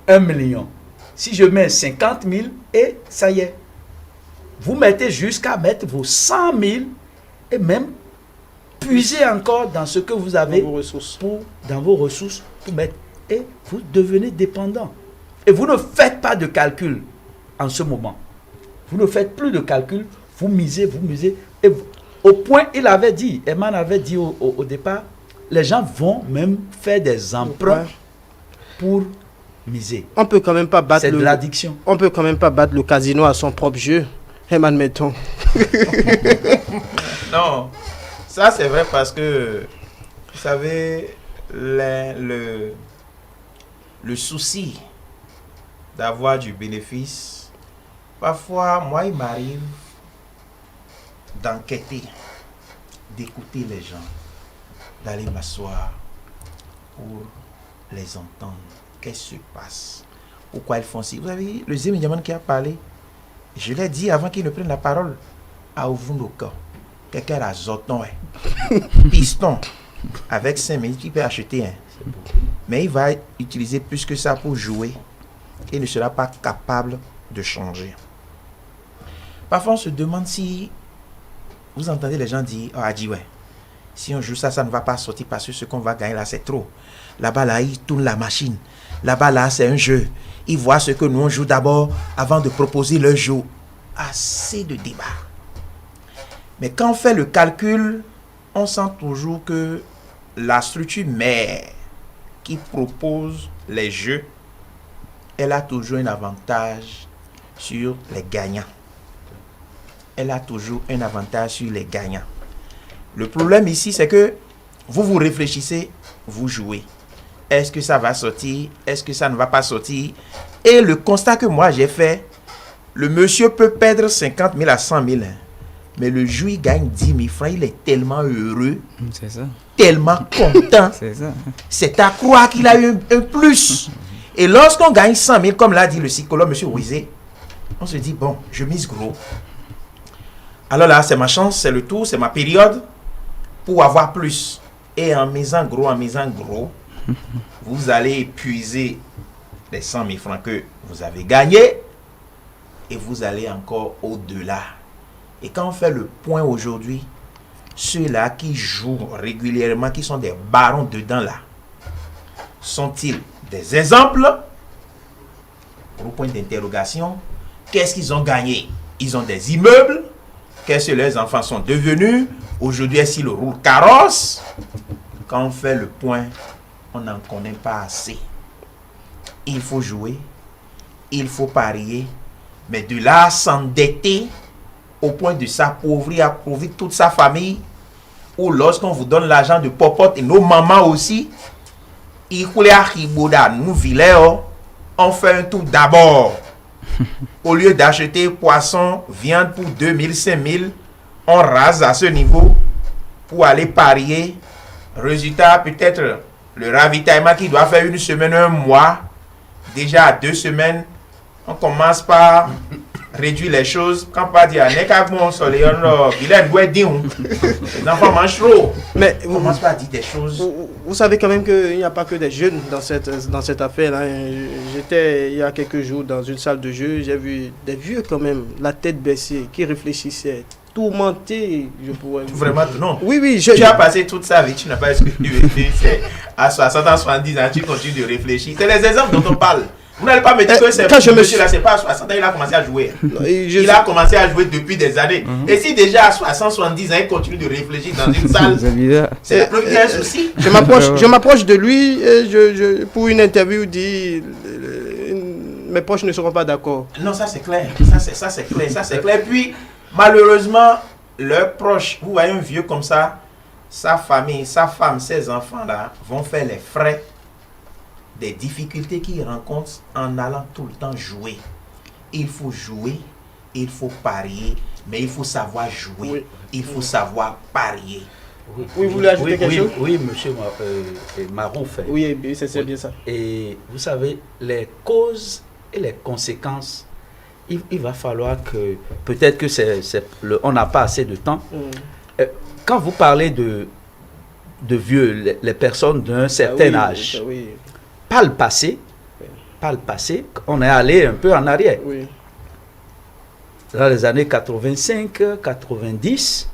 1 million. Si je mets 50 000, et ça y est. Vous mettez jusqu'à mettre vos 100 000 et même puiser encore dans ce que vous avez dans vos ressources pour mettre. Et vous devenez dépendant. Et vous ne faites pas de calcul en ce moment. Vous ne faites plus de calcul. Vous misez. Et au point, il avait dit, Eman avait dit au départ, les gens vont même faire des emprunts pour miser. On peut quand même pas battre C'est de l'addiction. On peut quand même pas battre le casino à son propre jeu. Eman, mettons. Non, ça c'est vrai parce que, vous savez, le souci d'avoir du bénéfice, parfois, moi, il m'arrive d'enquêter, d'écouter les gens, d'aller m'asseoir pour les entendre. Qu'est-ce qui se passe? Pourquoi ils font ci? Vous avez vu le Zémédiaman qui a parlé? Je l'ai dit avant qu'il ne prenne la parole. À Ovunoka, quelqu'un a zoton, piston, avec 5 000, tu peux acheter un. Mais il va utiliser plus que ça pour jouer et ne sera pas capable de changer. Parfois, on se demande si vous entendez les gens dire, ah, dit ouais, si on joue ça, ça ne va pas sortir parce que ce qu'on va gagner là, c'est trop. Là-bas, là, il tourne la machine. Là-bas, là, c'est un jeu. Ils voient ce que nous, on joue d'abord avant de proposer le jeu. Assez de débats. Mais quand on fait le calcul, on sent toujours que la structure mère qui propose les jeux, elle a toujours un avantage sur les gagnants. Elle a toujours un avantage sur les gagnants. Le problème ici, c'est que vous réfléchissez, vous jouez. Est-ce que ça va sortir? Est-ce que ça ne va pas sortir? Et le constat que moi j'ai fait, le monsieur peut perdre 50 000 à 100 000. Mais le jour il gagne 10 000 francs, il est tellement heureux, c'est ça, tellement content. c'est ça. C'est à croire qu'il a eu un plus. Et lorsqu'on gagne 100 000, comme l'a dit le psychologue, M. Ouizé, on se dit, bon, je mise gros. Alors là, c'est ma chance, c'est le tour, c'est ma période pour avoir plus. Et en misant gros, vous allez épuiser les 100 000 francs que vous avez gagnés et vous allez encore au-delà. Et quand on fait le point aujourd'hui, ceux-là qui jouent régulièrement, qui sont des barons dedans là, sont-ils des exemples? Au point d'interrogation, qu'est-ce qu'ils ont gagné? Ils ont des immeubles. Qu'est-ce que leurs enfants sont devenus? Aujourd'hui, est-ce qu'ils roulent carrosse? Quand on fait le point, on n'en connaît pas assez. Il faut jouer, il faut parier, mais de là à s'endetter au point de s'appauvrir toute sa famille, ou lorsqu'on vous donne l'argent de popote et nos mamans aussi, nous vilains, on fait un tour d'abord. Au lieu d'acheter poisson, viande pour 2000, 5000, on rase à ce niveau pour aller parier. Résultat, peut-être le ravitaillement qui doit faire 1 semaine, 1 mois, déjà à 2 semaines, on commence par réduire les choses. Quand pas dire, les enfants mangent trop. Mais on commence pas à dire des choses. Vous savez quand même qu'il n'y a pas que des jeunes dans cette affaire-là. J'étais il y a quelques jours dans une salle de jeu, j'ai vu des vieux quand même, la tête baissée, qui réfléchissaient. tourmenté, je pourrais dire. Vraiment, non. Oui, oui, Tu as passé toute sa vie, tu n'as pas exclu. C'est à 60 ans, 70 ans, tu continues de réfléchir. C'est les exemples dont on parle. Vous n'allez pas me dire que c'est monsieur-là, c'est pas à 60 ans, il a commencé à jouer. Il a commencé à jouer depuis des années. Et si déjà à 60, 70 ans, il continue de réfléchir dans une salle, c'est la preuve qu'il y a un souci. Je m'approche de lui et pour une interview, dit mes proches ne seront pas d'accord. Non, ça c'est clair. Ça c'est clair. Ça c'est clair. Puis, malheureusement, leurs proches, vous voyez un vieux comme ça, sa famille, sa femme, ses enfants-là vont faire les frais des difficultés qu'ils rencontrent en allant tout le temps jouer. Il faut jouer, il faut parier, mais il faut savoir jouer. Oui. Il faut savoir parier. Oui, vous voulez ajouter quelque chose? Oui, monsieur Marouf. Oui, c'est bien ça. Et vous savez, les causes et les conséquences, il va falloir que, peut-être que on n'a pas assez de temps. Quand vous parlez de vieux, les personnes d'un certain âge, par le passé, on est allé un peu en arrière. Oui. Dans les années 85, 90,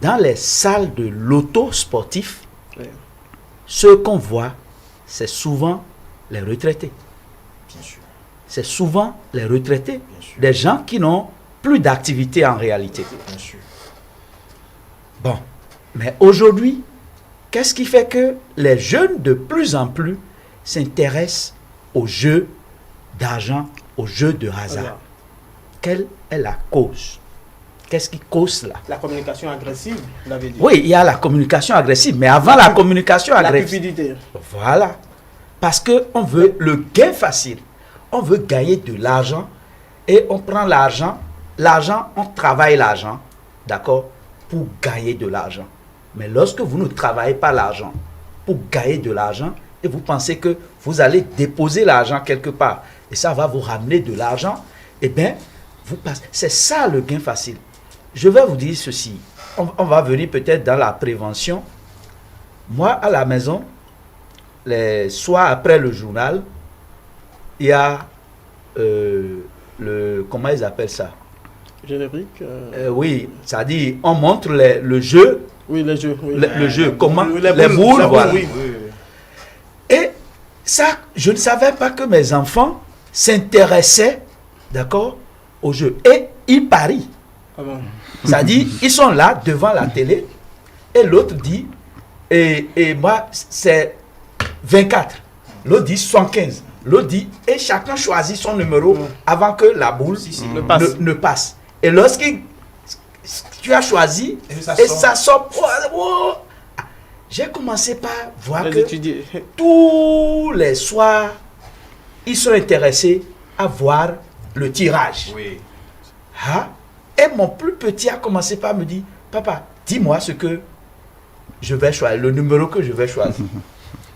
dans les salles de l'auto sportif, ce qu'on voit, c'est souvent les retraités. Bien sûr. C'est souvent les retraités, des gens qui n'ont plus d'activité en réalité. Bien sûr. Bon, mais aujourd'hui, qu'est-ce qui fait que les jeunes de plus en plus s'intéressent aux jeux d'argent, aux jeux de hasard? Quelle est la cause? Qu'est-ce qui cause cela? La communication agressive, vous l'avez dit. Oui, il y a la communication agressive, mais avant la communication agressive... La cupidité. Voilà. Parce qu'on veut le gain facile. On veut gagner de l'argent et on prend l'argent. L'argent, on travaille l'argent, d'accord, pour gagner de l'argent. Mais lorsque vous ne travaillez pas l'argent pour gagner de l'argent et vous pensez que vous allez déposer l'argent quelque part et ça va vous ramener de l'argent, eh bien, vous passez. C'est ça le gain facile. Je vais vous dire ceci. On va venir peut-être dans la prévention. Moi, à la maison, les soirs après le journal, il y a comment ils appellent ça? Générique. Oui, ça dit, on montre le jeu. Oui, les jeux. Oui. Le jeu, comment? Les boules, voilà. Oui. Et ça, je ne savais pas que mes enfants s'intéressaient, d'accord, au jeu. Et ils parient. Ah bon. Ça dit, ils sont là devant la télé et l'autre dit, et moi, c'est 24. L'autre dit 75. L'autre dit, et chacun choisit son numéro avant que la boule ne passe. Et lorsque tu as choisi, et ça sort. J'ai commencé par voir que tous les soirs, ils sont intéressés à voir le tirage. Oui. Ah, et mon plus petit a commencé par me dire, papa, dis-moi ce que je vais choisir, le numéro que je vais choisir.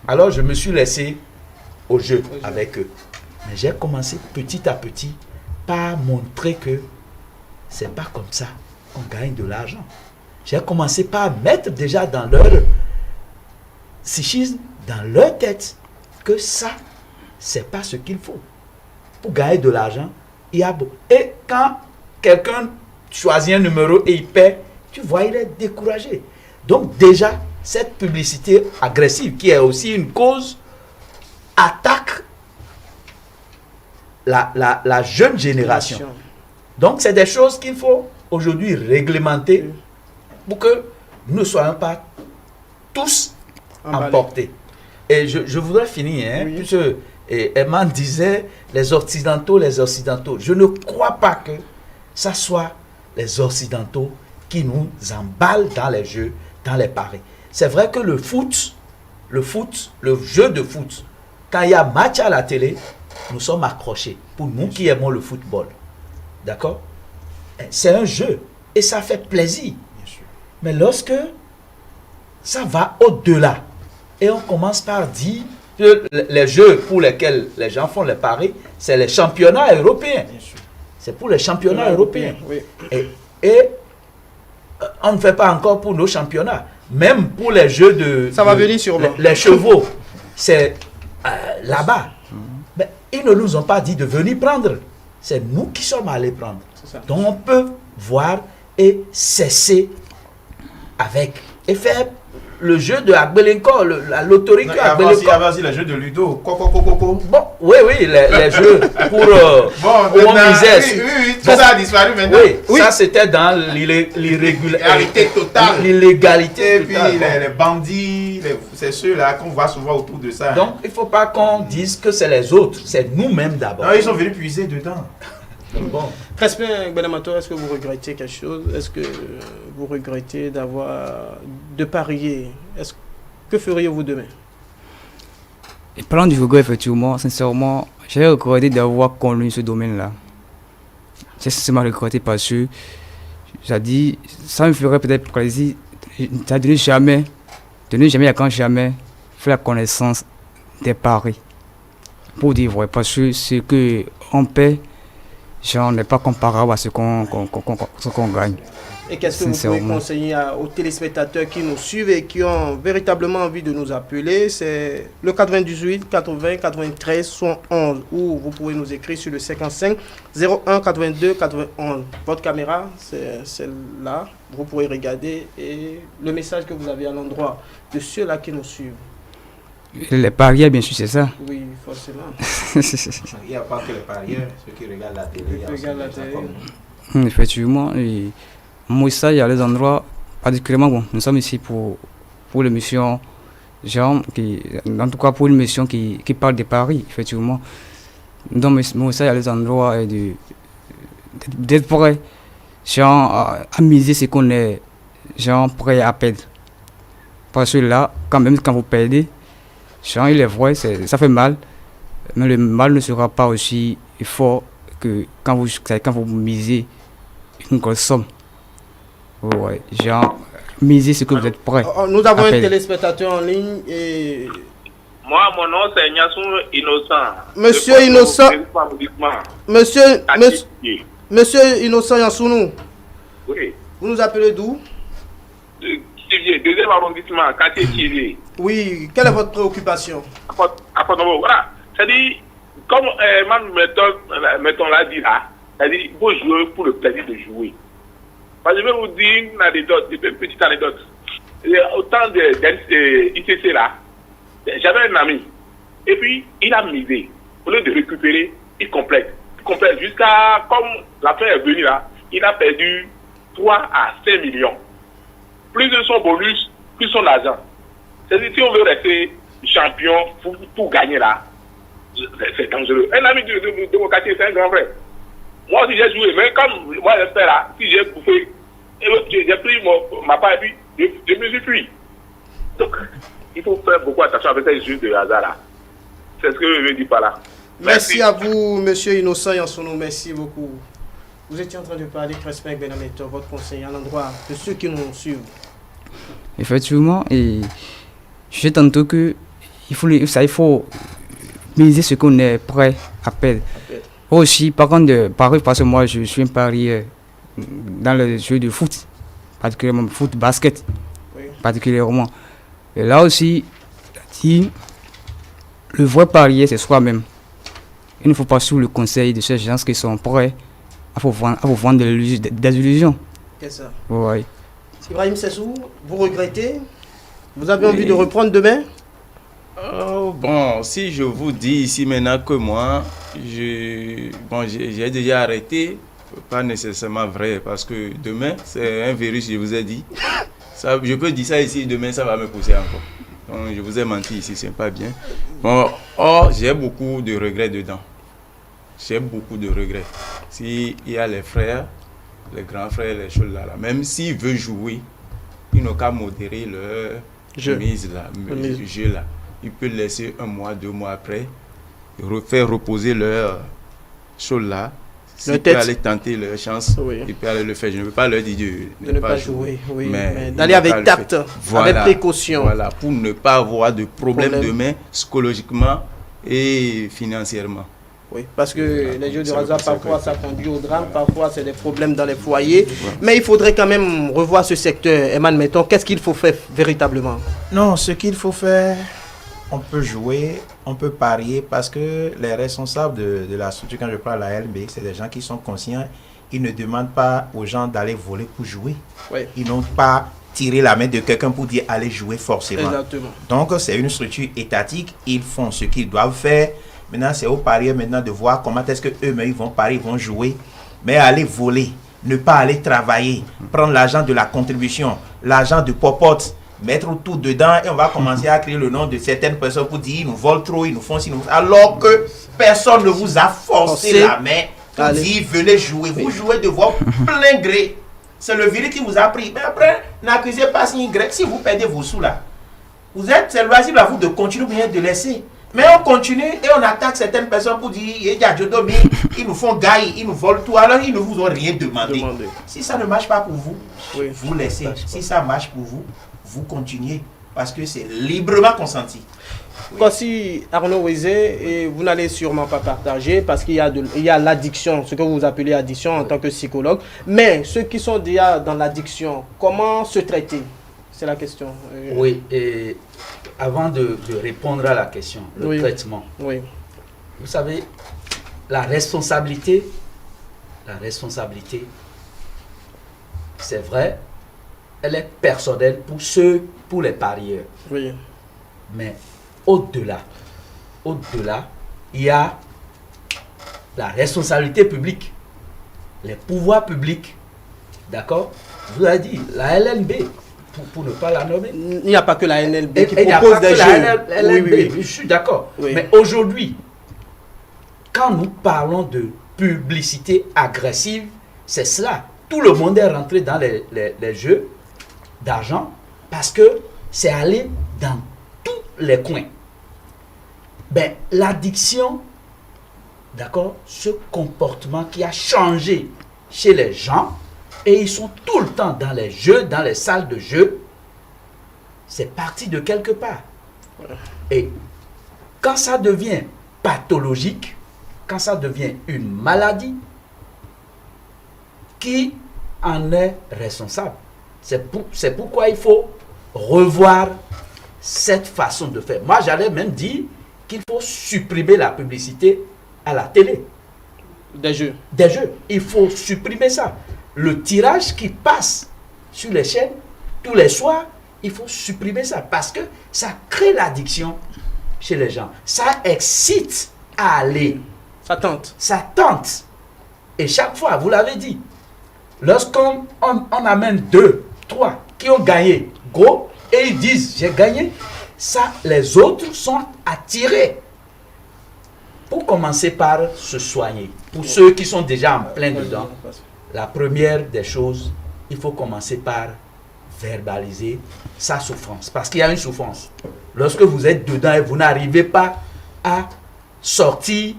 Alors je me suis laissé au jeu avec eux. Mais j'ai commencé petit à petit par montrer que c'est pas comme ça qu'on gagne de l'argent. J'ai commencé par mettre déjà dans leur psychisme, dans leur tête, que ça, c'est pas ce qu'il faut. Pour gagner de l'argent, il y a beau. Et quand quelqu'un choisit un numéro et il perd, tu vois, il est découragé. Donc déjà, cette publicité agressive, qui est aussi une cause, attaque la jeune génération. Donc c'est des choses qu'il faut aujourd'hui réglementer pour que nous ne soyons pas tous emportés. Et je voudrais finir, puisque Eman disait les Occidentaux. Je ne crois pas que ça soit les Occidentaux qui nous emballent dans les jeux, dans les paris. C'est vrai que le jeu de foot, quand il y a match à la télé, nous sommes accrochés. Pour nous qui aimons le football. D'accord? C'est un jeu et ça fait plaisir. Mais lorsque ça va au-delà et on commence par dire que les jeux pour lesquels les gens font les paris, c'est les championnats européens. C'est pour les championnats européens. Oui. Et on ne fait pas encore pour nos championnats. Même pour les jeux de... Ça va venir sûrement. Les chevaux, c'est là-bas. Mais ils ne nous ont pas dit de venir prendre. C'est nous qui sommes allés prendre. Donc on peut voir et cesser avec. Et faire le jeu de Agbelenko, la loterie que Agbelenko. Avant aussi les jeux de Ludo. Coco. Bon, oui, les jeux pour on misait. Oui, tout ça a disparu maintenant. Oui, ça c'était dans l'irrégularité totale. L'illégalité et puis les bandits, c'est ceux-là qu'on voit souvent autour de ça. Donc il ne faut pas qu'on dise que c'est les autres, c'est nous-mêmes d'abord. Non, ils sont venus puiser dedans. Bon. Crespin Benamato, est-ce que vous regrettez quelque chose? Est-ce que vous regrettez de parier? Que feriez-vous demain? Et parlant du regret, effectivement, sincèrement, j'ai regretté d'avoir connu ce domaine-là. J'ai sincèrement regretté parce que, ça me ferait peut-être plaisir de ne jamais, à quand jamais, faire la connaissance des paris. Pour dire vrai, parce que ce qu'on paie, n'est pas comparable à ce qu'on gagne. Et qu'est-ce que vous pouvez conseiller aux téléspectateurs qui nous suivent et qui ont véritablement envie de nous appeler? C'est le 98 80 93 71 ou vous pouvez nous écrire sur le 55 01 82 91. Votre caméra, c'est celle-là. Vous pourrez regarder et le message que vous avez à l'endroit de ceux-là qui nous suivent. Les parieurs, bien sûr, c'est ça. Oui, forcément. Il n'y a pas que les parieurs, ceux qui regardent la télé. Effectivement. Et moi, ça, il y a des endroits, particulièrement, bon, nous sommes ici pour l'émission, en tout cas pour une émission qui parle des paris, effectivement. Donc, moi, ça, il y a des endroits d'être prêt, à miser ce qu'on est, prêt à perdre. Parce que là, quand même, quand vous perdez, il est vrai, ça fait mal, mais le mal ne sera pas aussi fort que quand vous misez une grosse somme. Ouais, misez ce que vous êtes prêt. Nous avons un téléspectateur en ligne et... Moi, mon nom c'est Nyassou Innocent. Monsieur Innocent. Monsieur Innocent Yassounou. Oui. Vous nous appelez d'où? Deuxième arrondissement, quartier Thierry. Oui, quelle est votre préoccupation? Voilà, c'est-à-dire, comme mettons l'a dit là, c'est-à-dire, il faut jouer pour le plaisir de jouer. Parce que je vais vous dire une anecdote, une petite anecdote. Au temps de ICC là, j'avais un ami, et puis il a misé. Au lieu de récupérer, il complète. Jusqu'à, comme la fin est venue là, il a perdu 3 à 5 millions. Plus de son bonus, plus son argent. C'est-à-dire, si on veut rester champion pour gagner là, c'est dangereux. Un ami de mon quartier, c'est un grand frère. Moi aussi j'ai joué, mais comme moi j'espère là, si j'ai bouffé, j'ai pris ma part et puis je me suis fui. Donc, il faut faire beaucoup attention avec ces jeux de hasard là. C'est ce que je veux dire par là. Merci à vous, monsieur Innocent Yansounou, merci beaucoup. Vous étiez en train de parler, Crespin Benamato, votre conseil à l'endroit de ceux qui nous suivent. Effectivement, et je sais tantôt que il faut miser ce qu'on est prêt à perdre. Aussi, par contre, de Paris, parce que moi, je suis un parieur dans le jeu de foot, particulièrement foot, basket, particulièrement. Et là aussi, le vrai parier, c'est soi-même. Il ne faut pas suivre le conseil de ces gens qui sont prêts à vous vendre des illusions. C'est ça. Oui. Ibrahim Sessou, vous regrettez? Vous avez envie de reprendre demain? Bon, si je vous dis ici maintenant que moi, j'ai déjà arrêté, pas nécessairement vrai, parce que demain, c'est un virus, je vous ai dit. Ça, je peux dire ça ici, demain, ça va me pousser encore. Donc, je vous ai menti ici, c'est pas bien. Bon, j'ai beaucoup de regrets dedans. J'ai beaucoup de regrets. S'il y a les frères, les grands frères, les choses là, même s'ils veulent jouer, ils n'ont qu'à modérer leur mise là, le jeu là. Ils peuvent laisser 1 mois, 2 mois après, faire reposer leur chose là. S'ils peuvent aller tenter leur chance, ils peuvent aller le faire. Je ne veux pas leur dire de ne pas jouer, mais d'aller avec tact, avec précaution. Voilà, pour ne pas avoir de problème demain, psychologiquement et financièrement. Oui, parce que les jeux de hasard, parfois ça conduit au drame, parfois c'est des problèmes dans les foyers. Mais il faudrait quand même revoir ce secteur. Eman, mettons, qu'est-ce qu'il faut faire véritablement? Non, ce qu'il faut faire, on peut jouer, on peut parier, parce que les responsables de la structure, quand je parle de la LB, c'est des gens qui sont conscients ils ne demandent pas aux gens d'aller voler pour jouer. Oui. Ils n'ont pas tiré la main de quelqu'un pour dire allez jouer forcément. Exactement. Donc c'est une structure étatique, ils font ce qu'ils doivent faire. Maintenant c'est aux parieurs maintenant de voir comment est-ce que eux-mêmes ils vont parier, ils vont jouer. Mais aller voler, ne pas aller travailler, prendre l'argent de la contribution, l'argent de popote, mettre tout dedans et on va commencer à créer le nom de certaines personnes pour dire ils nous volent trop, ils nous font ci, nous... alors que personne ne vous a forcé la main pour dire venez jouer. Vous jouez de votre plein gré. C'est le virus qui vous a pris. Mais après, n'accusez pas si Y. Si vous perdez vos sous là, c'est loisible à vous de continuer bien de laisser. Mais on continue et on attaque certaines personnes pour dire ils nous font gailler, ils nous volent tout, alors ils ne vous ont rien demandé. Si ça ne marche pas pour vous, vous laissez. Si ça marche pour vous, vous continuez. Parce que c'est librement consenti. Quand si Arnaud Wezé, vous n'allez sûrement pas partager parce qu'il y a l'addiction, ce que vous appelez addiction en tant que psychologue. Mais ceux qui sont déjà dans l'addiction, comment se traiter? C'est la question. Oui, et avant de répondre à la question, le traitement. Oui. Vous savez, la responsabilité, c'est vrai, elle est personnelle pour les parieurs. Oui. Mais au-delà, il y a la responsabilité publique, les pouvoirs publics. D'accord? Je vous ai dit, la LNB, pour ne pas la nommer. Il n'y a pas que la LNB qui propose des jeux. Oui, je suis d'accord. Oui. Mais aujourd'hui, quand nous parlons de publicité agressive, c'est cela. Tout le monde est rentré dans les jeux d'argent parce que c'est allé dans tous les coins. Ben, l'addiction, d'accord, ce comportement qui a changé chez les gens, et ils sont tout le temps dans les jeux, dans les salles de jeu, c'est parti de quelque part. Et quand ça devient pathologique, quand ça devient une maladie, qui en est responsable? C'est pourquoi il faut revoir cette façon de faire. Moi, j'allais même dire qu'il faut supprimer la publicité à la télé. Des jeux. Des jeux. Il faut supprimer ça. Le tirage qui passe sur les chaînes tous les soirs, il faut supprimer ça parce que ça crée l'addiction chez les gens. Ça excite à aller. Ça tente. Ça tente. Et chaque fois, vous l'avez dit, lorsqu'on amène 2, 3 qui ont gagné, go, et ils disent j'ai gagné, ça, les autres sont attirés. Pour commencer par se soigner, pour ceux qui sont déjà en plein dedans, la première des choses, il faut commencer par verbaliser sa souffrance. Parce qu'il y a une souffrance. Lorsque vous êtes dedans et vous n'arrivez pas à sortir,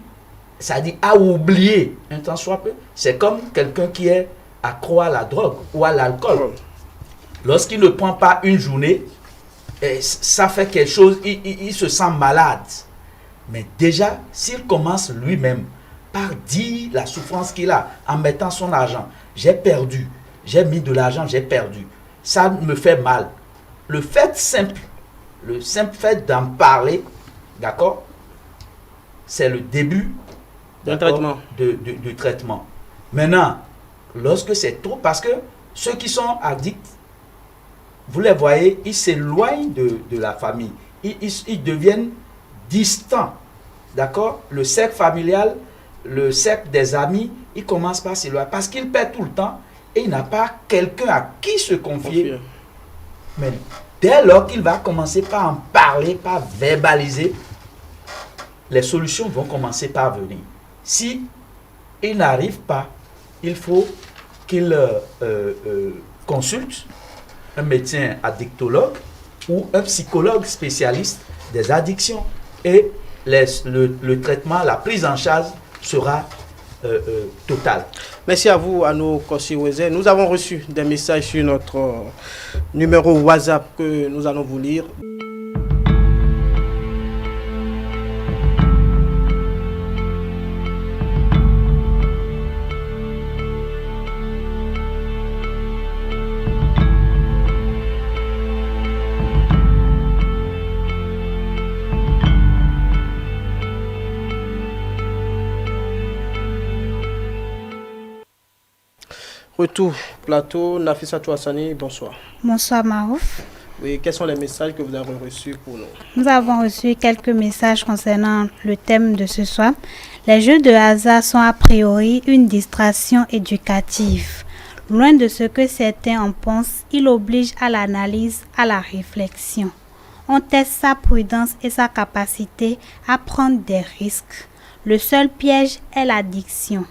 c'est-à-dire à oublier un temps soit peu, c'est comme quelqu'un qui est accro à la drogue ou à l'alcool. Lorsqu'il ne prend pas une journée, ça fait quelque chose, il se sent malade. Mais déjà, s'il commence lui-même par dire la souffrance qu'il a en mettant son argent, j'ai perdu, j'ai mis de l'argent, j'ai perdu, ça me fait mal. Le simple fait d'en parler, d'accord, c'est le début d'un traitement. De traitement. Maintenant, lorsque c'est trop, parce que ceux qui sont addicts, vous les voyez, ils s'éloignent de la famille. Ils deviennent distants. D'accord? Le cercle familial, le cercle des amis, il commence par s'éloigner parce qu'il perd tout le temps et il n'a pas quelqu'un à qui se confier. Mais dès lors qu'il va commencer par en parler, par verbaliser, les solutions vont commencer par venir. Si il n'arrive pas, il faut qu'il consulte un médecin addictologue ou un psychologue spécialiste des addictions et le traitement, la prise en charge sera totale. Merci à vous, Arnaud Kossi-Wezé. Nous avons reçu des messages sur notre numéro WhatsApp que nous allons vous lire. Retour plateau, Nafissatou Hassani, bonsoir. Bonsoir Marouf. Oui, quels sont les messages que vous avez reçus pour nous? Nous avons reçu quelques messages concernant le thème de ce soir. Les jeux de hasard sont a priori une distraction éducative. Loin de ce que certains en pensent, il oblige à l'analyse, à la réflexion. On teste sa prudence et sa capacité à prendre des risques. Le seul piège est l'addiction.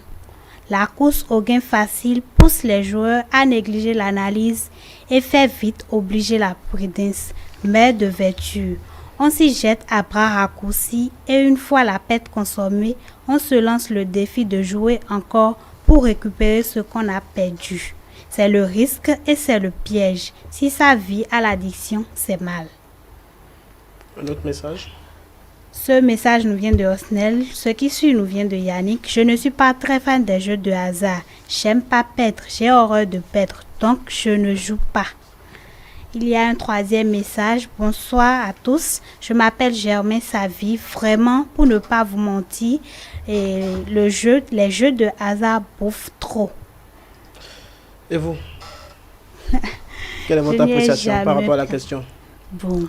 La course au gain facile pousse les joueurs à négliger l'analyse et fait vite obliger la prudence, mère de vertu. On s'y jette à bras raccourcis et une fois la perte consommée, on se lance le défi de jouer encore pour récupérer ce qu'on a perdu. C'est le risque et c'est le piège. Si ça vit à l'addiction, c'est mal. Un autre message? Ce message nous vient de Osnel. Ce qui suit nous vient de Yannick. Je ne suis pas très fan des jeux de hasard. J'aime pas perdre. J'ai horreur de perdre. Donc, je ne joue pas. Il y a un troisième message. Bonsoir à tous. Je m'appelle Germain Savy. Vraiment, pour ne pas vous mentir, les jeux de hasard bouffent trop. Et vous? Quelle est votre appréciation par rapport à la question? Bon.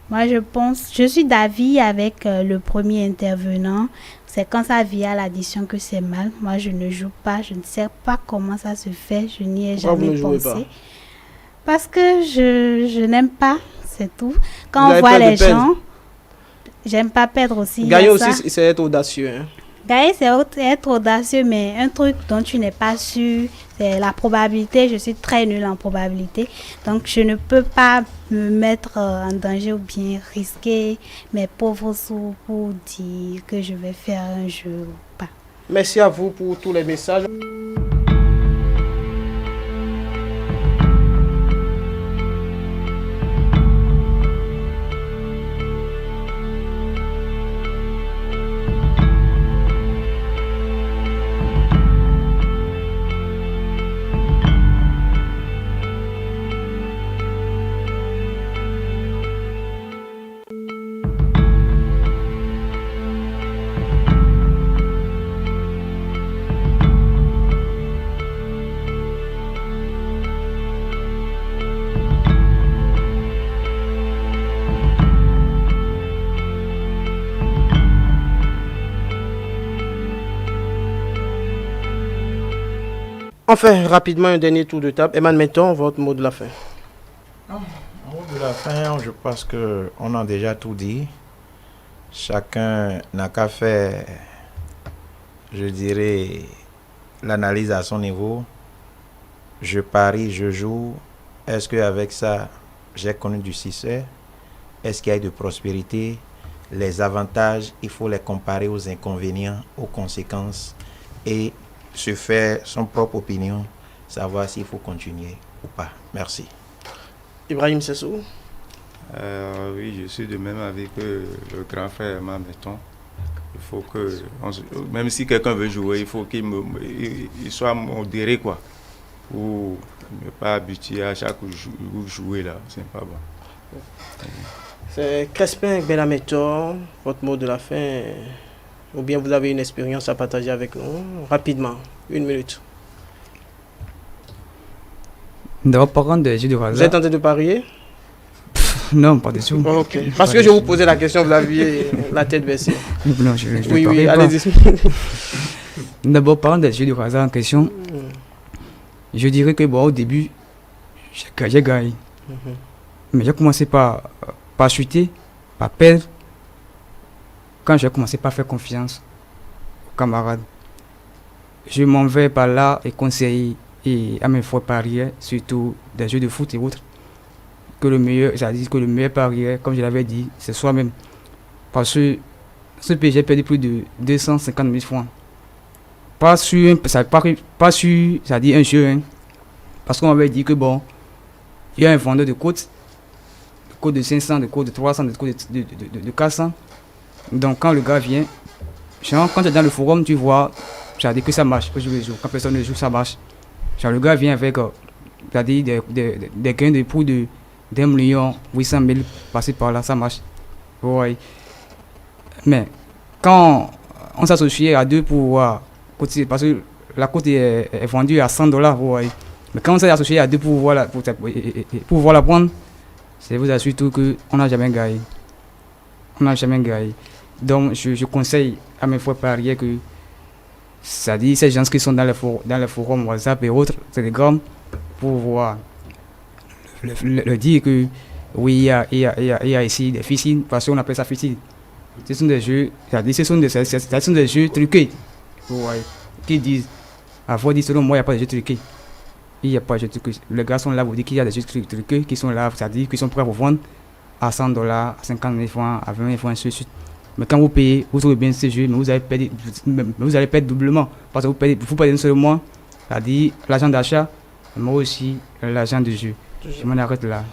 Moi, je suis d'avis avec le premier intervenant. C'est quand ça vient à l'addition que c'est mal. Moi, je ne joue pas. Je ne sais pas comment ça se fait. Je n'y ai jamais pensé. Parce que je n'aime pas, c'est tout. Quand on voit les gens, j'aime pas perdre aussi. Gagner aussi, c'est être audacieux. Hein? Gagner, c'est être audacieux, mais un truc dont tu n'es pas sûr, c'est la probabilité. Je suis très nulle en probabilité. Donc, je ne peux pas me mettre en danger ou bien risquer mes pauvres sous pour dire que je vais faire un jeu ou pas. Merci à vous pour tous les messages. Enfin, rapidement, un dernier tour de table. Eman, mettons votre mot de la fin. Mon mot de la fin, je pense qu'on a déjà tout dit. Chacun n'a qu'à faire, je dirais, l'analyse à son niveau. Je parie, je joue. Est-ce qu'avec ça, j'ai connu du succès? Est-ce qu'il y a de prospérité? Les avantages, il faut les comparer aux inconvénients, aux conséquences et se faire son propre opinion, savoir s'il faut continuer ou pas. Merci. Ibrahim Sessou. Oui, je suis de même avis que le grand frère Mameton. Il faut que, même si quelqu'un veut jouer, il faut qu'il soit modéré, quoi. Ou ne pas habituer à chaque jour jouer là, c'est pas bon. C'est Crespin Benameton, votre mot de la fin. Ou bien vous avez une expérience à partager avec nous? Rapidement, 1 minute. D'abord, parlant des jeux de hasard. Vous êtes tenté de parier? Non, pas du tout. Oh, ok. Parce que je vous posais la question, vous aviez la tête baissée. Non, je oui, allez-y. D'abord, parlant des jeux de hasard en question, je dirais que bon, au début, j'ai gagné. Mais j'ai commencé par chuter, par perdre. Quand j'ai commencé par faire confiance aux camarades, je m'en vais par là et conseiller à mes frères parieurs, surtout des jeux de foot et autres, que le meilleur, c'est-à-dire que le meilleur parieur, comme je l'avais dit, c'est soi-même. Parce que ce pays, j'ai perdu plus de 250 000 francs. Pas sur, c'est-à-dire un jeu, hein. Parce qu'on m'avait dit que bon, il y a un vendeur de côtes de 500, de côtes de 300, de côtes de 400. Donc quand le gars vient, genre, quand tu es dans le forum, tu vois, c'est-à-dire que ça marche, quand personne ne joue, ça marche. Genre, le gars vient avec c'est-à-dire des gains de prix de 1 800 000 passés par là, ça marche. Ouais. Mais quand on s'associe à deux pour cotiser, parce que la côte est vendue à $100, vous voyez. Mais quand on s'est associé à deux pour pouvoir la prendre, je vous assure tout qu'on n'a jamais gagné. On n'a jamais gagné. Donc, je conseille à mes frères parieurs que, ça dit, ces gens qui sont dans les forums WhatsApp et autres, Telegram, pour voir, le dire que, oui, il y a ici des ficines, parce qu'on appelle ça ficine. Ce sont des jeux, ce sont des jeux truqués. Vous voyez, qui disent, avant dit selon moi, il n'y a pas de jeux truqués. Il n'y a pas de jeux truqués. Les gars sont là pour dire qu'il y a des jeux truqués qui sont là, c'est-à-dire qu'ils sont prêts à vous vendre à $100, à 50 000 francs, à 20 000 francs, ainsi de suite. Mais quand vous payez, vous trouvez bien ces jeux, mais vous allez perdre doublement. Parce que vous perdez non seulement, c'est-à-dire l'argent d'achat, mais aussi l'argent du jeu. Je m'en arrête là.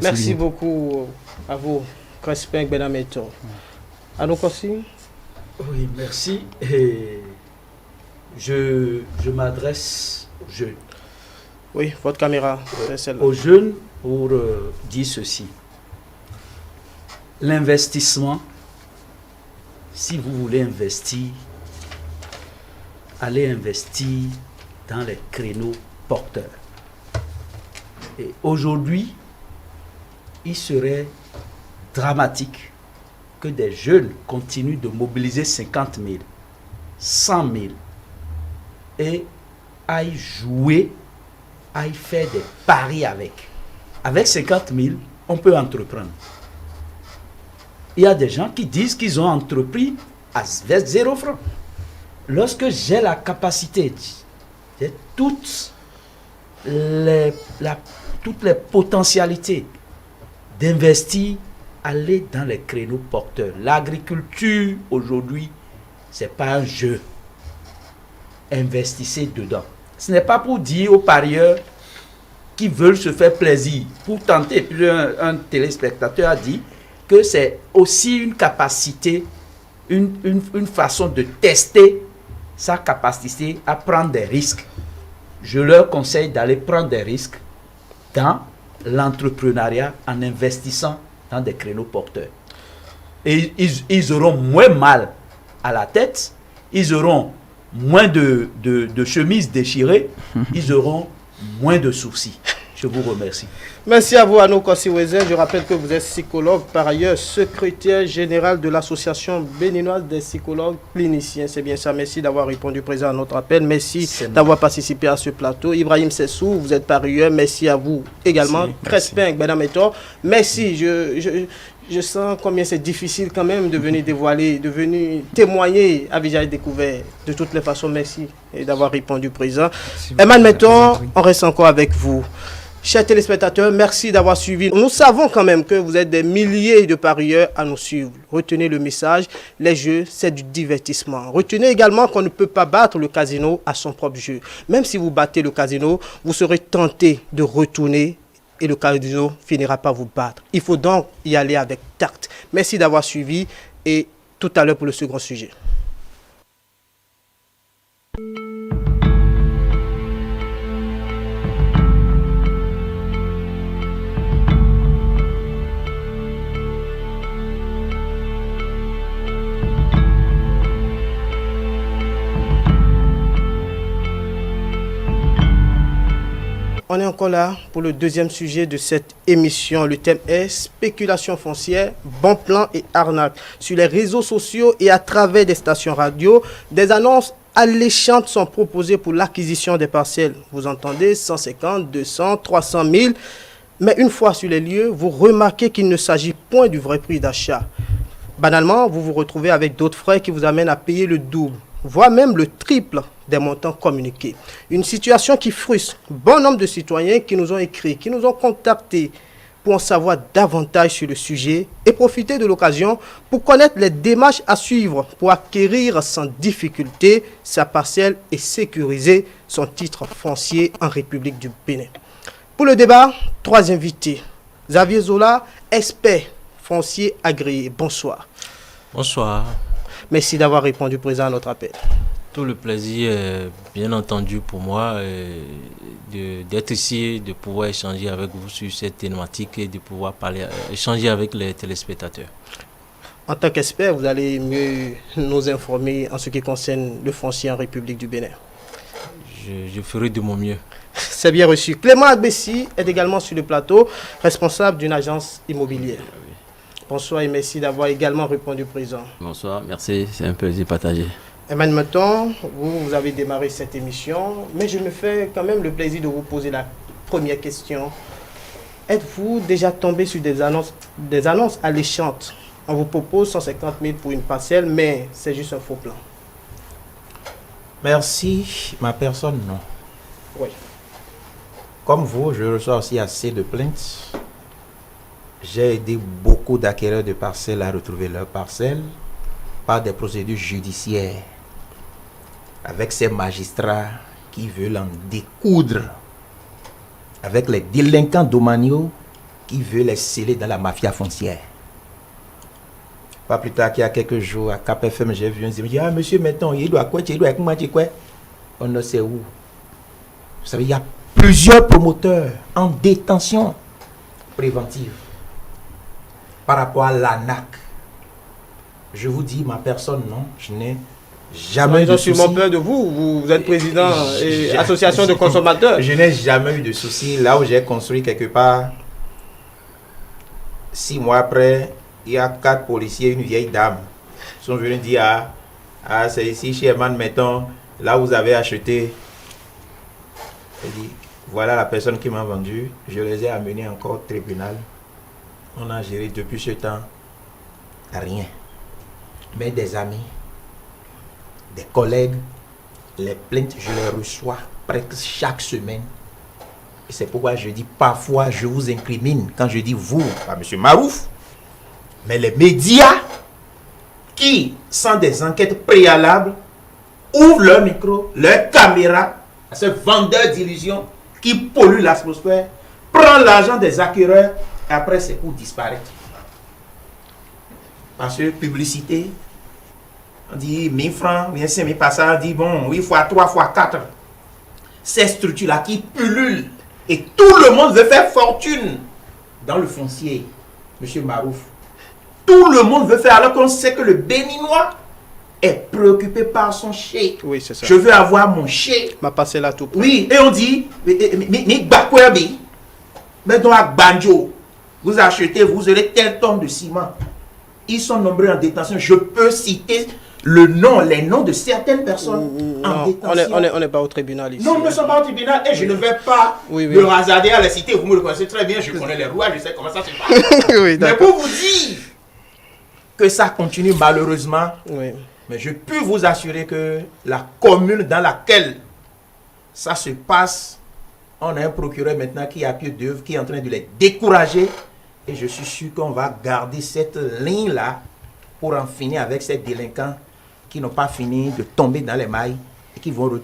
Merci beaucoup à vous, Crespin Benameto. À nous aussi. Oui, merci. Et je m'adresse aux jeunes. Oui, votre caméra, c'est celle-là. Aux jeunes pour dire ceci. L'investissement, si vous voulez investir, allez investir dans les créneaux porteurs. Et aujourd'hui, il serait dramatique que des jeunes continuent de mobiliser 50 000, 100 000 et aillent jouer, aillent faire des paris avec. Avec 50 000, on peut entreprendre. Il y a des gens qui disent qu'ils ont entrepris à 0 francs. Lorsque j'ai la capacité, j'ai toutes les potentialités d'investir, aller dans les créneaux porteurs. L'agriculture aujourd'hui, ce n'est pas un jeu. Investissez dedans. Ce n'est pas pour dire aux parieurs qui veulent se faire plaisir, pour tenter. Puis un téléspectateur a dit que c'est aussi une capacité, une façon de tester sa capacité à prendre des risques. Je leur conseille d'aller prendre des risques dans l'entrepreneuriat en investissant dans des créneaux porteurs. Et ils auront moins mal à la tête, ils auront moins de chemises déchirées, ils auront moins de soucis. Je vous remercie. Merci à vous, Anou Kossi-Wezen. Je rappelle que vous êtes psychologue, par ailleurs secrétaire général de l'association béninoise des psychologues cliniciens. C'est bien ça. Merci d'avoir répondu présent à notre appel. Merci d'avoir participé à ce plateau. Ibrahim Sessou, vous êtes par ailleurs. Merci à vous également. Crespin Benameto. Merci. Je sens combien c'est difficile quand même de venir dévoiler, de venir témoigner à visage découvert. De toutes les façons, merci d'avoir répondu présent. Emmanuel Metton, on reste encore avec vous. Chers téléspectateurs, merci d'avoir suivi. Nous savons quand même que vous êtes des milliers de parieurs à nous suivre. Retenez le message, les jeux, c'est du divertissement. Retenez également qu'on ne peut pas battre le casino à son propre jeu. Même si vous battez le casino, vous serez tenté de retourner et le casino finira par vous battre. Il faut donc y aller avec tact. Merci d'avoir suivi et tout à l'heure pour le second sujet. On est encore là pour le deuxième sujet de cette émission. Le thème est spéculation foncière, bon plan et arnaque. Sur les réseaux sociaux et à travers des stations radio, des annonces alléchantes sont proposées pour l'acquisition des parcelles. Vous entendez 150, 200, 300 000. Mais une fois sur les lieux, vous remarquez qu'il ne s'agit point du vrai prix d'achat. Banalement, vous vous retrouvez avec d'autres frais qui vous amènent à payer le double, voire même le triple des montants communiqués. Une situation qui frustre bon nombre de citoyens qui nous ont écrit, qui nous ont contactés pour en savoir davantage sur le sujet et profiter de l'occasion pour connaître les démarches à suivre pour acquérir sans difficulté sa parcelle et sécuriser son titre foncier en République du Bénin. Pour le débat, 3 invités. Xavier Zola, expert foncier agréé. Bonsoir. Bonsoir. Merci d'avoir répondu présent à notre appel. Tout le plaisir est bien entendu pour moi d'être ici, de pouvoir échanger avec vous sur cette thématique et de pouvoir échanger avec les téléspectateurs. En tant qu'expert, vous allez mieux nous informer en ce qui concerne le foncier en République du Bénin. je ferai de mon mieux. C'est bien reçu. Clément Agbessi est également sur le plateau, responsable d'une agence immobilière. Bonsoir et merci d'avoir également répondu présent. Bonsoir, merci, c'est un plaisir partagé. Et maintenant, vous avez démarré cette émission, mais je me fais quand même le plaisir de vous poser la première question. Êtes-vous déjà tombé sur des annonces alléchantes? On vous propose 150 000 pour une parcelle, mais c'est juste un faux plan. Merci, ma personne, non. Oui. Comme vous, je reçois aussi assez de plaintes. J'ai aidé beaucoup d'acquéreurs de parcelles à retrouver leurs parcelles par des procédures judiciaires avec ces magistrats qui veulent en découdre, avec les délinquants domaniaux qui veulent les sceller dans la mafia foncière. Pas plus tard qu'il y a quelques jours à Cap FM, j'ai vu un me dire, ah monsieur, maintenant, il doit quoi, il doit quoi. On ne sait où. Vous savez, il y a plusieurs promoteurs en détention préventive par rapport à l'ANAC. Je vous dis, ma personne, non, je n'ai jamais eu de soucis. Ils ont sûrement peur de vous. Vous êtes président et association de consommateurs. Je n'ai jamais eu de soucis. Là où j'ai construit quelque part, 6 mois après, il y a 4 policiers et une vieille dame qui sont venus dire, ah c'est ici chez Eman, mettons, là où vous avez acheté. Je dis, voilà la personne qui m'a vendu. Je les ai amenés encore au tribunal. On a géré depuis ce temps rien. Mais des amis, des collègues, les plaintes, je les reçois presque chaque semaine. Et c'est pourquoi je dis parfois, je vous incrimine quand je dis vous, pas M. Marouf, mais les médias qui, sans des enquêtes préalables, ouvrent leur micro, leur caméra à ce vendeur d'illusions qui pollue l'atmosphère, prend l'argent des acquéreurs et après c'est pour disparaître. Parce que publicité, on dit 1000 francs, 5 000 passages, on dit bon, 8 fois 3 fois 4. Ces structures-là qui pullulent et tout le monde veut faire fortune dans le foncier, M. Marouf. Tout le monde veut faire alors qu'on sait que le Béninois est préoccupé par son chèque. Oui, c'est ça. Je veux avoir mon chèque. Ma passé là tout. Oui, et on dit, mais dans la banjo, vous achetez, vous aurez tel tonne de ciment. Ils sont nombreux en détention. Je peux citer les noms de certaines personnes en détention. On n'est pas au tribunal ici. Non, nous ne sommes pas au tribunal et je ne vais pas me hasarder à les citer. Vous me le connaissez très bien, je connais les rouages, je sais comment ça se passe. Oui, mais pour vous dire que ça continue malheureusement, mais je peux vous assurer que la commune dans laquelle ça se passe, on a un procureur maintenant qui est à pied d'œuvre, qui est en train de les décourager. Et je suis sûr qu'on va garder cette ligne-là pour en finir avec ces délinquants qui n'ont pas fini de tomber dans les mailles et qui vont se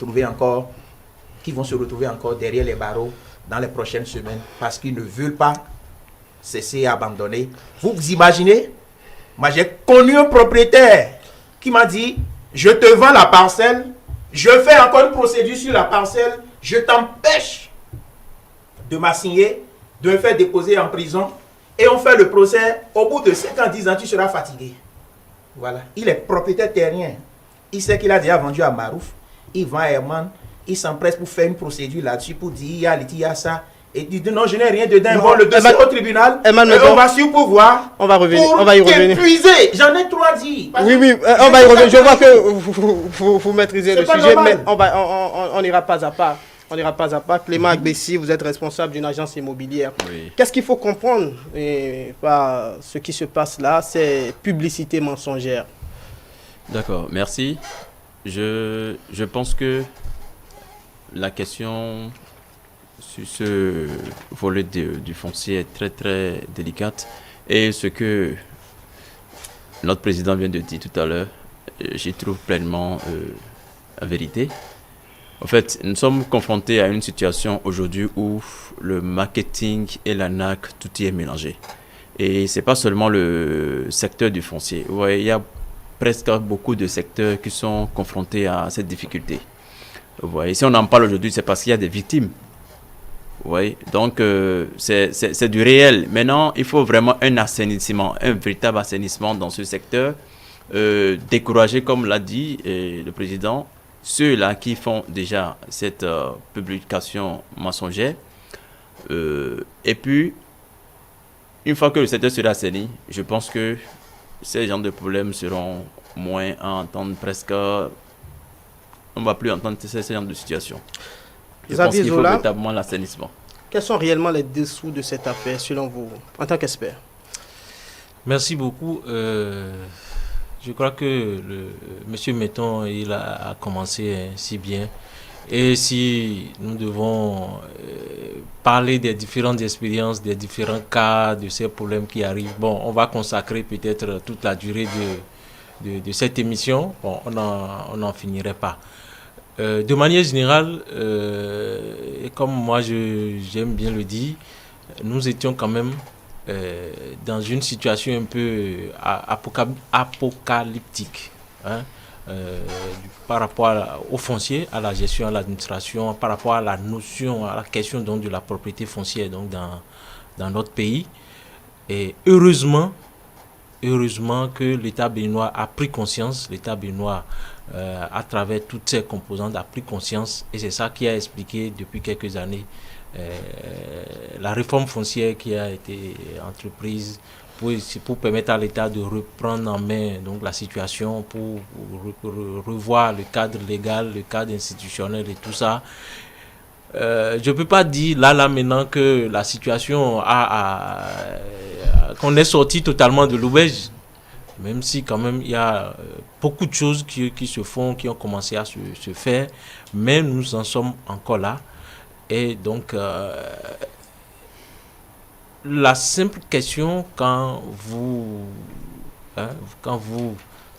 retrouver encore derrière les barreaux dans les prochaines semaines parce qu'ils ne veulent pas cesser et abandonner. Vous imaginez? Moi, j'ai connu un propriétaire qui m'a dit, je te vends la parcelle, je fais encore une procédure sur la parcelle, je t'empêche de m'assigner, de me faire déposer en prison. Et on fait le procès, au bout de 5 ans, 10 ans, tu seras fatigué. Voilà. Il est propriétaire terrien. Il sait qu'il a déjà vendu à Marouf. Il vend à Herman. Il s'empresse pour faire une procédure là-dessus pour dire, il y a ça. Et il dit, non, je n'ai rien dedans. Bon, le dossier au tribunal. Et on va sur pouvoir. On va revenir. On va y revenir. J'en ai 3 dit. Oui, on va y revenir. Je vois que vous maîtrisez le sujet, mais on ira pas à pas. On n'ira pas à pas. Clément Agbessi, vous êtes responsable d'une agence immobilière. Oui. Qu'est-ce qu'il faut comprendre par ce qui se passe là? C'est publicité mensongère. D'accord, merci. Je pense que la question sur ce volet du foncier est très très délicate. Et ce que notre président vient de dire tout à l'heure, j'y trouve pleinement la vérité. En fait, nous sommes confrontés à une situation aujourd'hui où le marketing et l'ANAC, tout y est mélangé. Et ce n'est pas seulement le secteur du foncier. Vous voyez, il y a presque beaucoup de secteurs qui sont confrontés à cette difficulté. Vous voyez, si on en parle aujourd'hui, c'est parce qu'il y a des victimes. Vous voyez, donc c'est du réel. Maintenant, il faut vraiment un assainissement, un véritable assainissement dans ce secteur. Décourager, comme l'a dit le président, ceux-là qui font déjà cette publication mensongère. Et puis, une fois que le secteur sera assaini, je pense que ces genres de problèmes seront moins à entendre presque. On ne va plus entendre ces genres de situations. Je pense qu'il faut véritablement l'assainissement. Quels sont réellement les dessous de cette affaire, selon vous, en tant qu'expert? Merci beaucoup. Je crois que M. Metton, il a commencé si bien. Et si nous devons parler des différentes expériences, des différents cas, de ces problèmes qui arrivent, bon, on va consacrer peut-être toute la durée de cette émission. Bon, on n'en finirait pas. De manière générale, et comme moi j'aime bien le dire, nous étions quand même dans une situation un peu apocalyptique, hein, par rapport au foncier, à la gestion, à l'administration, par rapport à la notion, à la question donc, de la propriété foncière donc, dans notre pays. Et heureusement que l'État béninois a pris conscience, l'État béninois à travers toutes ses composantes a pris conscience, et c'est ça qui a expliqué depuis quelques années la réforme foncière qui a été entreprise pour permettre à l'État de reprendre en main donc, la situation, pour revoir le cadre légal, le cadre institutionnel et tout ça. Je ne peux pas dire là maintenant que la situation qu'on est sorti totalement de l'auberge, même si quand même il y a beaucoup de choses qui se font, qui ont commencé à se faire, mais nous en sommes encore là. Et donc, la simple question, quand vous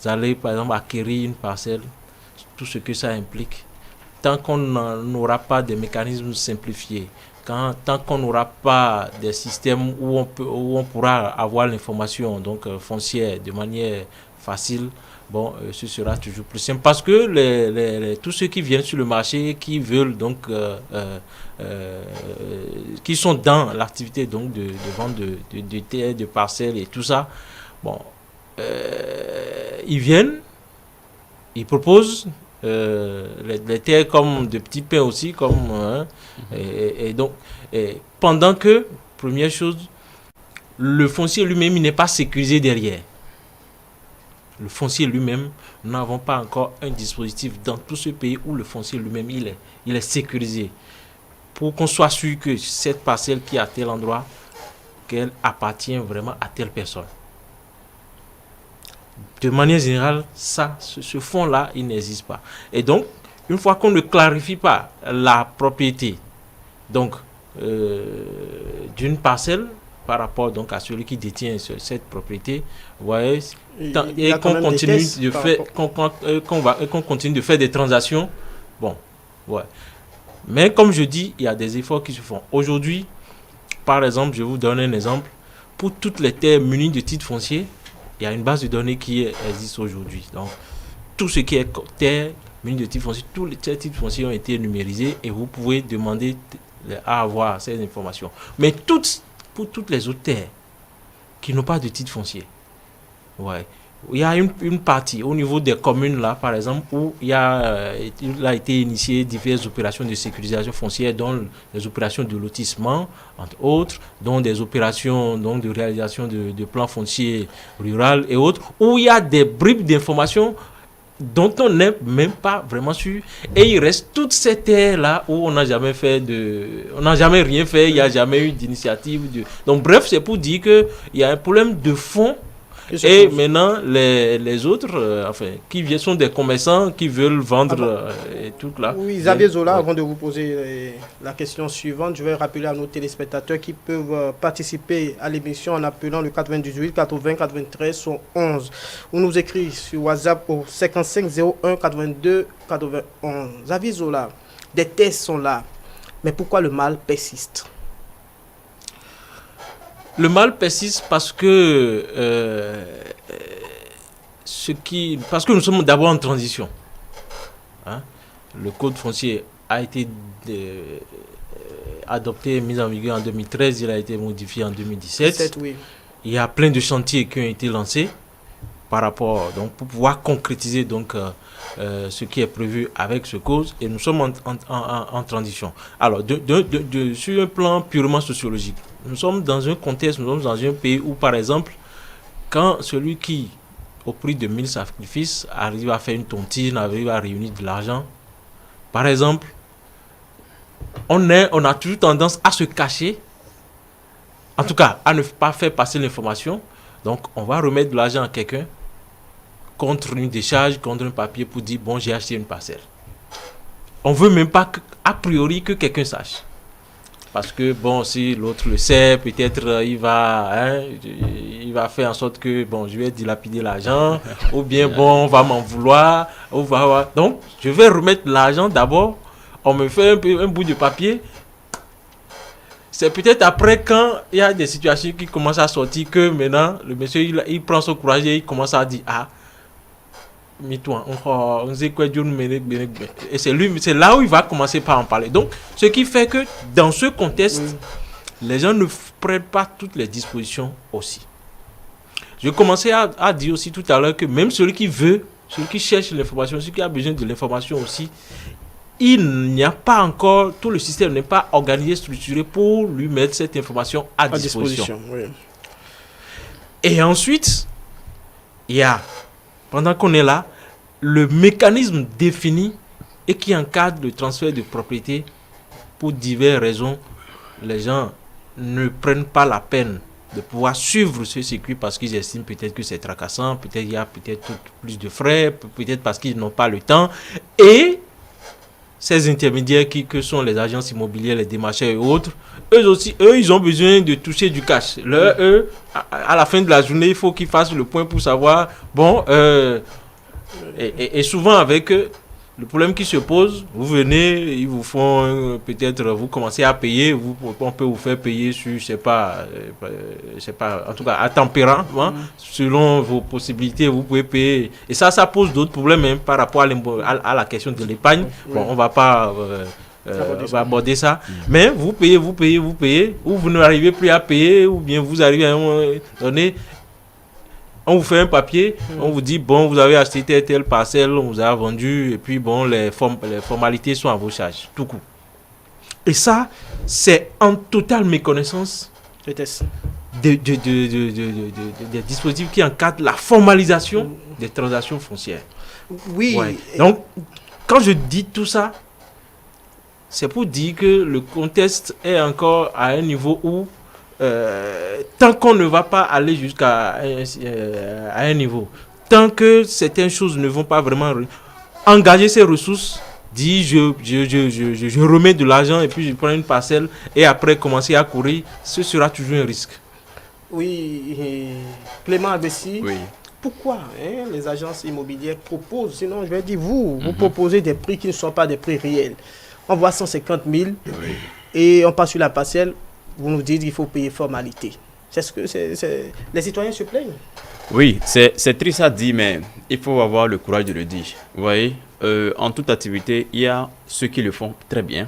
allez par exemple acquérir une parcelle, tout ce que ça implique, tant qu'on n'aura pas des mécanismes simplifiés, tant qu'on n'aura pas des systèmes où on pourra avoir l'information donc foncière de manière facile, bon, ce sera toujours plus simple, parce que tous ceux qui viennent sur le marché, qui veulent donc qui sont dans l'activité donc de vente de terres, de parcelles et tout ça, bon, ils viennent, ils proposent les terres comme de petits pains aussi, comme et donc pendant que, première chose, le foncier lui-même, il n'est pas sécurisé derrière. Le foncier lui-même, nous n'avons pas encore un dispositif dans tout ce pays où le foncier lui-même, il est sécurisé, pour qu'on soit sûr que cette parcelle qui est à tel endroit, qu'elle appartient vraiment à telle personne. De manière générale, ce fonds-là, il n'existe pas. Et donc, une fois qu'on ne clarifie pas la propriété donc, d'une parcelle par rapport donc, à celui qui détient cette propriété, vous voyez, et qu'on continue de faire des transactions, bon, ouais. Mais comme je dis, il y a des efforts qui se font. Aujourd'hui, par exemple, je vous donne un exemple, pour toutes les terres munies de titres fonciers, il y a une base de données qui existe aujourd'hui. Donc, tout ce qui est terre, munies de titres fonciers, tous les titres fonciers ont été numérisés et vous pouvez demander à avoir ces informations. Mais pour toutes les autres terres qui n'ont pas de titre foncier, ouais, il y a une partie au niveau des communes là, par exemple, où il a été initié diverses opérations de sécurisation foncière, dont les opérations de lotissement, entre autres, dont des opérations donc, de réalisation de plans fonciers rural et autres, où il y a des bribes d'informations dont on n'est même pas vraiment sûr. Et il reste toutes ces terres-là où on n'a jamais rien fait, il n'y a jamais eu d'initiative. Donc bref, c'est pour dire qu'il y a un problème de fond. Et maintenant, les autres, qui sont des commerçants qui veulent vendre et tout là. Oui, Xavier Zola, avant de vous poser la question suivante, je vais rappeler à nos téléspectateurs qui peuvent participer à l'émission en appelant le 98 80 93 11. Ou nous écrire sur WhatsApp au 55 01 82 91. Xavier Zola, des tests sont là, mais pourquoi le mal persiste? Le mal persiste parce que nous sommes d'abord en transition. Hein? Le code foncier a été adopté et mis en vigueur en 2013, il a été modifié en 2017. Oui. Il y a plein de chantiers qui ont été lancés par rapport, donc pour pouvoir concrétiser donc ce qui est prévu avec ce cause, et nous sommes en transition. Alors, sur un plan purement sociologique, nous sommes dans un contexte, nous sommes dans un pays où, par exemple, quand celui qui, au prix de 1000 sacrifices, arrive à faire une tontine, arrive à réunir de l'argent, par exemple, on a toujours tendance à se cacher, en tout cas, à ne pas faire passer l'information. Donc, on va remettre de l'argent à quelqu'un contre une décharge, contre un papier pour dire, bon, j'ai acheté une parcelle. On ne veut même pas, a priori, que quelqu'un sache. Parce que, bon, si l'autre le sait, peut-être il va faire en sorte que, bon, je vais dilapider l'argent, ou bien, bon, on va m'en vouloir. Donc, je vais remettre l'argent d'abord, on me fait un bout de papier. C'est peut-être après, quand il y a des situations qui commencent à sortir, que maintenant, le monsieur, il prend son courage et il commence à dire, ah, mets-toi, on sait quoi, et c'est là où il va commencer par en parler. Donc, ce qui fait que dans ce contexte, les gens ne prennent pas toutes les dispositions aussi. Je commençais à dire aussi tout à l'heure que même celui qui veut, celui qui cherche l'information, celui qui a besoin de l'information aussi, il n'y a pas encore, tout le système n'est pas organisé, structuré pour lui mettre cette information à disposition. Oui. Et ensuite, il y a, pendant qu'on est là, le mécanisme défini et qui encadre le transfert de propriété. Pour diverses raisons, les gens ne prennent pas la peine de pouvoir suivre ce circuit parce qu'ils estiment peut-être que c'est tracassant, peut-être il y a peut-être plus de frais, peut-être parce qu'ils n'ont pas le temps. Et ces intermédiaires que sont les agences immobilières, les démarcheurs et autres, eux aussi, ils ont besoin de toucher du cash. Eux, à la fin de la journée, il faut qu'ils fassent le point pour savoir, bon, et souvent avec le problème qui se pose, vous venez, ils vous font, peut-être, vous commencez à payer, on peut vous faire payer sur, je sais pas, en tout cas, à tempérament, selon vos possibilités, vous pouvez payer. Et ça pose d'autres problèmes hein, par rapport à la question de l'épargne. Bon, on va pas aborder ça. Mais vous payez, ou vous n'arrivez plus à payer, ou bien vous arrivez à un moment donné, on vous fait un papier, on vous dit, bon, vous avez acheté telle parcelle, on vous a vendu, et puis bon, les formalités sont à vos charges, tout coup. Et ça, c'est en totale méconnaissance des dispositifs qui encadrent la formalisation des transactions foncières. Oui. Ouais. Donc, quand je dis tout ça, c'est pour dire que le contexte est encore à un niveau où tant qu'on ne va pas aller jusqu'à un niveau, tant que certaines choses ne vont pas vraiment engager ces ressources, dire je remets de l'argent et puis je prends une parcelle et après commencer à courir, ce sera toujours un risque. Oui, Clément Abessi, oui. Pourquoi les agences immobilières proposent, sinon je vais dire vous proposez des prix qui ne sont pas des prix réels. On voit 150 000 et on passe sur la parcelle. Vous nous dites qu'il faut payer formalité. Les citoyens se plaignent. Oui, c'est triste à dire, mais il faut avoir le courage de le dire. Vous voyez, en toute activité, il y a ceux qui le font très bien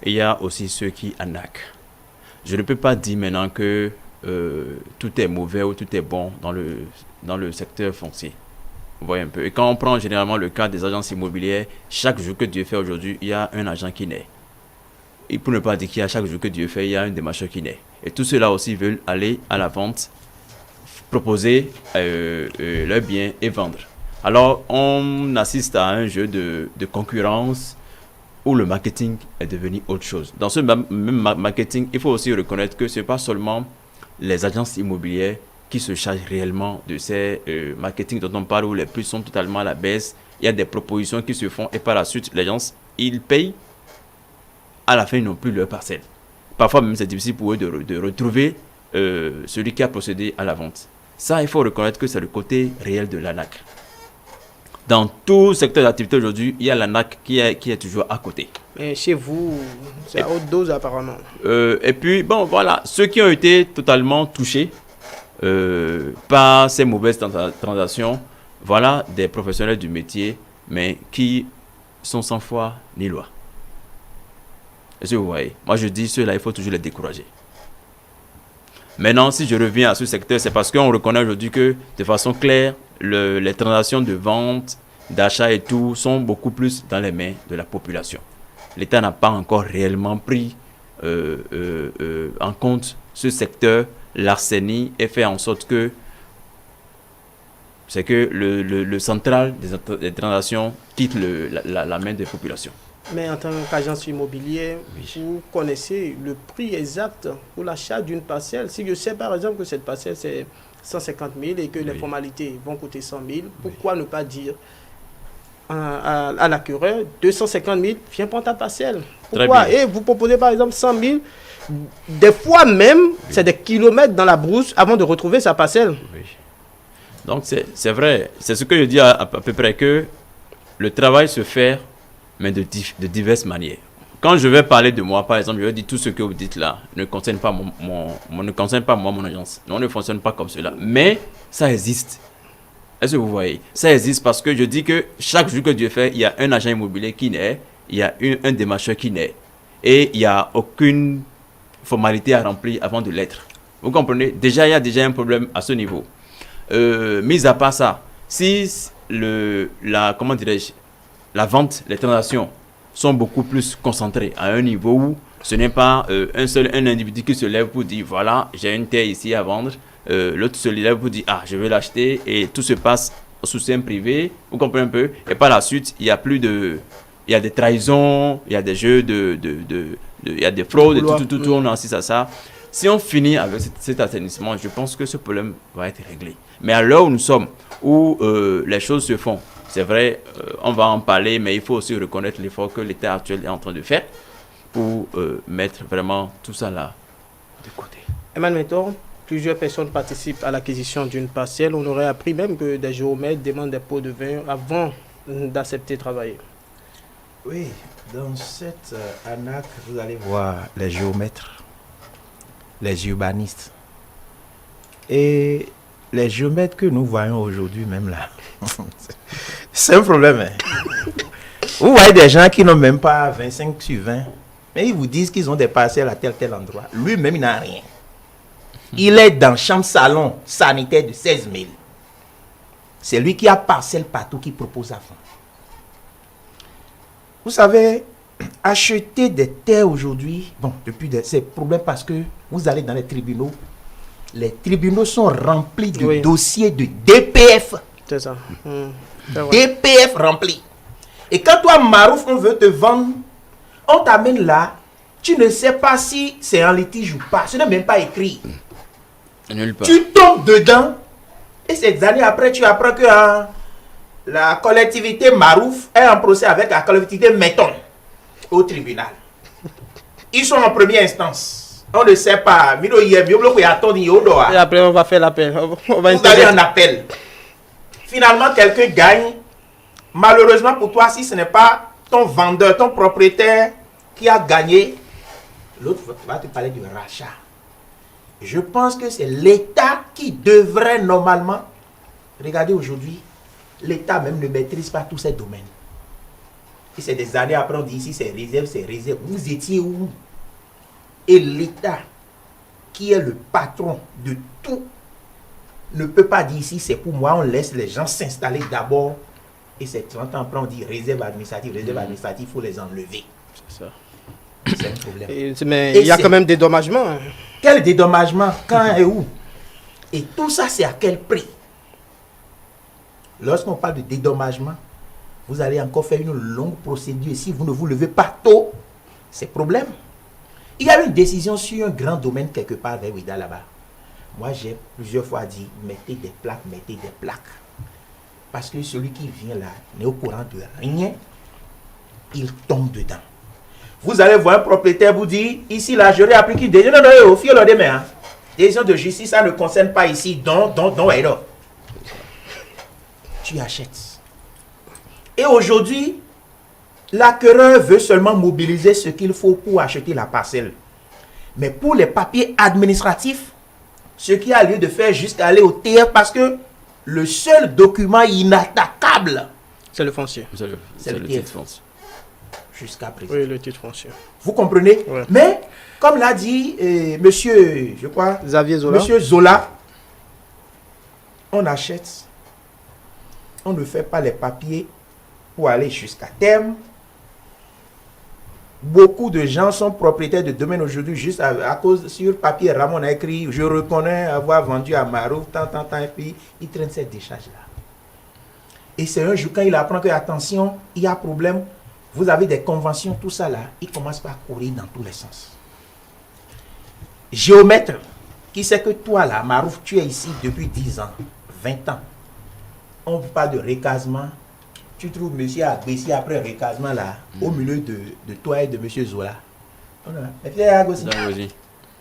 et il y a aussi ceux qui arnaquent. Je ne peux pas dire maintenant que tout est mauvais ou tout est bon dans le secteur foncier. Vous voyez un peu. Et quand on prend généralement le cas des agences immobilières, chaque jour que Dieu fait aujourd'hui, il y a un agent qui naît. Et pour ne pas dire qu'il y a chaque jour que Dieu fait, il y a un démarcheur qui naît. Et tous ceux-là aussi veulent aller à la vente, proposer leurs biens et vendre. Alors, on assiste à un jeu de concurrence où le marketing est devenu autre chose. Dans ce même marketing, il faut aussi reconnaître que ce n'est pas seulement les agences immobilières qui se chargent réellement de ces marketing dont on parle, où les prix sont totalement à la baisse. Il y a des propositions qui se font et par la suite, les gens, ils payent. À la fin, ils n'ont plus leur parcelle. Parfois même, c'est difficile pour eux de retrouver celui qui a procédé à la vente. Ça, il faut reconnaître que c'est le côté réel de l'ANAC. Dans tout secteur d'activité aujourd'hui, il y a l'ANAC qui est toujours à côté. Mais chez vous, c'est à haute dose apparemment. Et puis, bon, voilà, ceux qui ont été totalement touchés par ces mauvaises transactions, voilà des professionnels du métier, mais qui sont sans foi ni loi. Est-ce que vous voyez? Moi, je dis ceux-là, il faut toujours les décourager. Maintenant, si je reviens à ce secteur, c'est parce qu'on reconnaît aujourd'hui que, de façon claire, les transactions de vente, d'achat et tout sont beaucoup plus dans les mains de la population. L'État n'a pas encore réellement pris en compte ce secteur, l'arsenie, et fait en sorte que le central des transactions quitte la main des populations. Mais en tant qu'agence immobilière, vous connaissez le prix exact pour l'achat d'une parcelle. Si je sais par exemple que cette parcelle c'est 150 000 et que les formalités vont coûter 100 000, pourquoi ne pas dire à l'acquéreur 250 000, viens prendre ta parcelle. Pourquoi? Et vous proposez par exemple 100 000, des fois même, c'est des kilomètres dans la brousse avant de retrouver sa parcelle. Oui. Donc c'est vrai, c'est ce que je dis à peu près, que le travail se fait, mais de diverses manières. Quand je vais parler de moi, par exemple, je vais dire tout ce que vous dites là ne concerne pas mon agence. On ne fonctionne pas comme cela. Mais ça existe. Est-ce que vous voyez? Ça existe parce que je dis que chaque jour que Dieu fait, il y a un agent immobilier qui naît, il y a un démarcheur qui naît. Et il n'y a aucune formalité à remplir avant de l'être. Vous comprenez? Déjà, il y a déjà un problème à ce niveau. Mis à part ça, si la vente, les transactions sont beaucoup plus concentrées à un niveau où ce n'est pas un individu qui se lève pour dire voilà, j'ai une terre ici à vendre, l'autre se lève pour dire ah, je vais l'acheter, et tout se passe sous seing privé, vous comprenez un peu, et par la suite, il y a des trahisons, il y a des jeux il y a des fraudes, et tout, on assiste à ça. Si on finit avec cet assainissement, je pense que ce problème va être réglé. Mais à l'heure où nous sommes, où les choses se font, c'est vrai, on va en parler, mais il faut aussi reconnaître l'effort que l'État actuel est en train de faire pour mettre vraiment tout ça là de côté. Emmanuel Mentor, plusieurs personnes participent à l'acquisition d'une parcelle. On aurait appris même que des géomètres demandent des pots de vin avant d'accepter de travailler. Oui, dans cette ANAC, vous allez voir les géomètres, les urbanistes. Et les géomètres que nous voyons aujourd'hui même là, c'est un problème. Hein. Vous voyez des gens qui n'ont même pas 25 sur 20, mais ils vous disent qu'ils ont des parcelles à tel endroit. Lui-même, il n'a rien. Il est dans chambre-salon sanitaire de 16 000. C'est lui qui a parcelle partout qui propose à fond. Vous savez, acheter des terres aujourd'hui, bon, c'est problème parce que vous allez dans les tribunaux sont remplis de dossiers de DPF. C'est ça. DPF remplis. Et quand toi, Marouf, on veut te vendre, on t'amène là, tu ne sais pas si c'est en litige ou pas. Ce n'est même pas écrit. Tu tombes dedans, et ces années après, tu apprends que la collectivité Marouf est en procès avec la collectivité Meton au tribunal. Ils sont en première instance. On ne sait pas. Et après, on va faire l'appel. Vous allez en appel. Finalement, quelqu'un gagne. Malheureusement pour toi, si ce n'est pas ton vendeur, ton propriétaire qui a gagné, l'autre va te parler du rachat. Je pense que c'est l'État qui devrait normalement, regardez aujourd'hui, l'État même ne maîtrise pas tous ces domaines. Et c'est des années après, on dit ici c'est réserve. Vous étiez où? Et l'État, qui est le patron de tout, ne peut pas dire ici c'est pour moi, on laisse les gens s'installer d'abord. Et c'est 30 ans après, on dit réserve administrative, il faut les enlever. C'est ça. C'est un problème. Mais il y a quand même des dédommagements. Quel dédommagement? Quand et où? Et tout ça, c'est à quel prix? Lorsqu'on parle de dédommagement, vous allez encore faire une longue procédure. Et si vous ne vous levez pas tôt, c'est problème. Il y a une décision sur un grand domaine quelque part vers Ouida là-bas. Moi, j'ai plusieurs fois dit, mettez des plaques. Parce que celui qui vient là n'est au courant de rien. Il tombe dedans. Vous allez voir un propriétaire vous dire, ici là, j'aurais appris qu'il dit, non, au fil de demain. Décision de justice, ça ne concerne pas ici, donc, tu achètes. Et aujourd'hui, l'acquéreur veut seulement mobiliser ce qu'il faut pour acheter la parcelle. Mais pour les papiers administratifs, ce qui a lieu de faire jusqu'à aller au TR, parce que le seul document inattaquable, c'est le foncier. C'est le titre foncier. Jusqu'à présent. Oui, le titre foncier. Vous comprenez? Ouais. Mais, comme l'a dit monsieur, je crois, Xavier Zola. Monsieur Zola, on achète, on ne fait pas les papiers pour aller jusqu'à terme. Beaucoup de gens sont propriétaires de domaines aujourd'hui juste à cause, sur papier, Ramon a écrit, je reconnais avoir vendu à Marouf, tant, et puis il traîne cette décharge-là. Et c'est un jour quand il apprend que, attention, il y a problème, vous avez des conventions, tout ça là, il commence par courir dans tous les sens. Géomètre, qui sait que toi là, Marouf, tu es ici depuis 10 ans, 20 ans. On ne parle de recasement. Tu trouves monsieur Agbessi après recasement là, au milieu de toi et de monsieur Zola.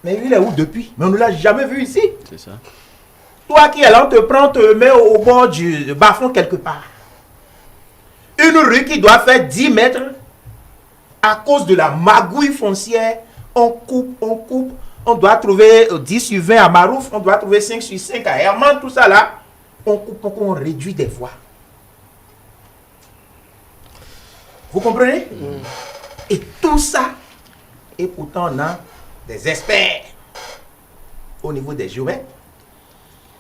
Mais lui il est où depuis? Mais on ne l'a jamais vu ici. C'est ça. Toi qui es là, on te prend, on te met au bord du bas-fond quelque part. Une rue qui doit faire 10 mètres, à cause de la magouille foncière, on coupe, on doit trouver 10 sur 20 à Marouf, on doit trouver 5 sur 5 à Herman, tout ça là, on coupe, on réduit des voies. Vous comprenez? Et tout ça, et pourtant on a des experts au niveau des géomètres,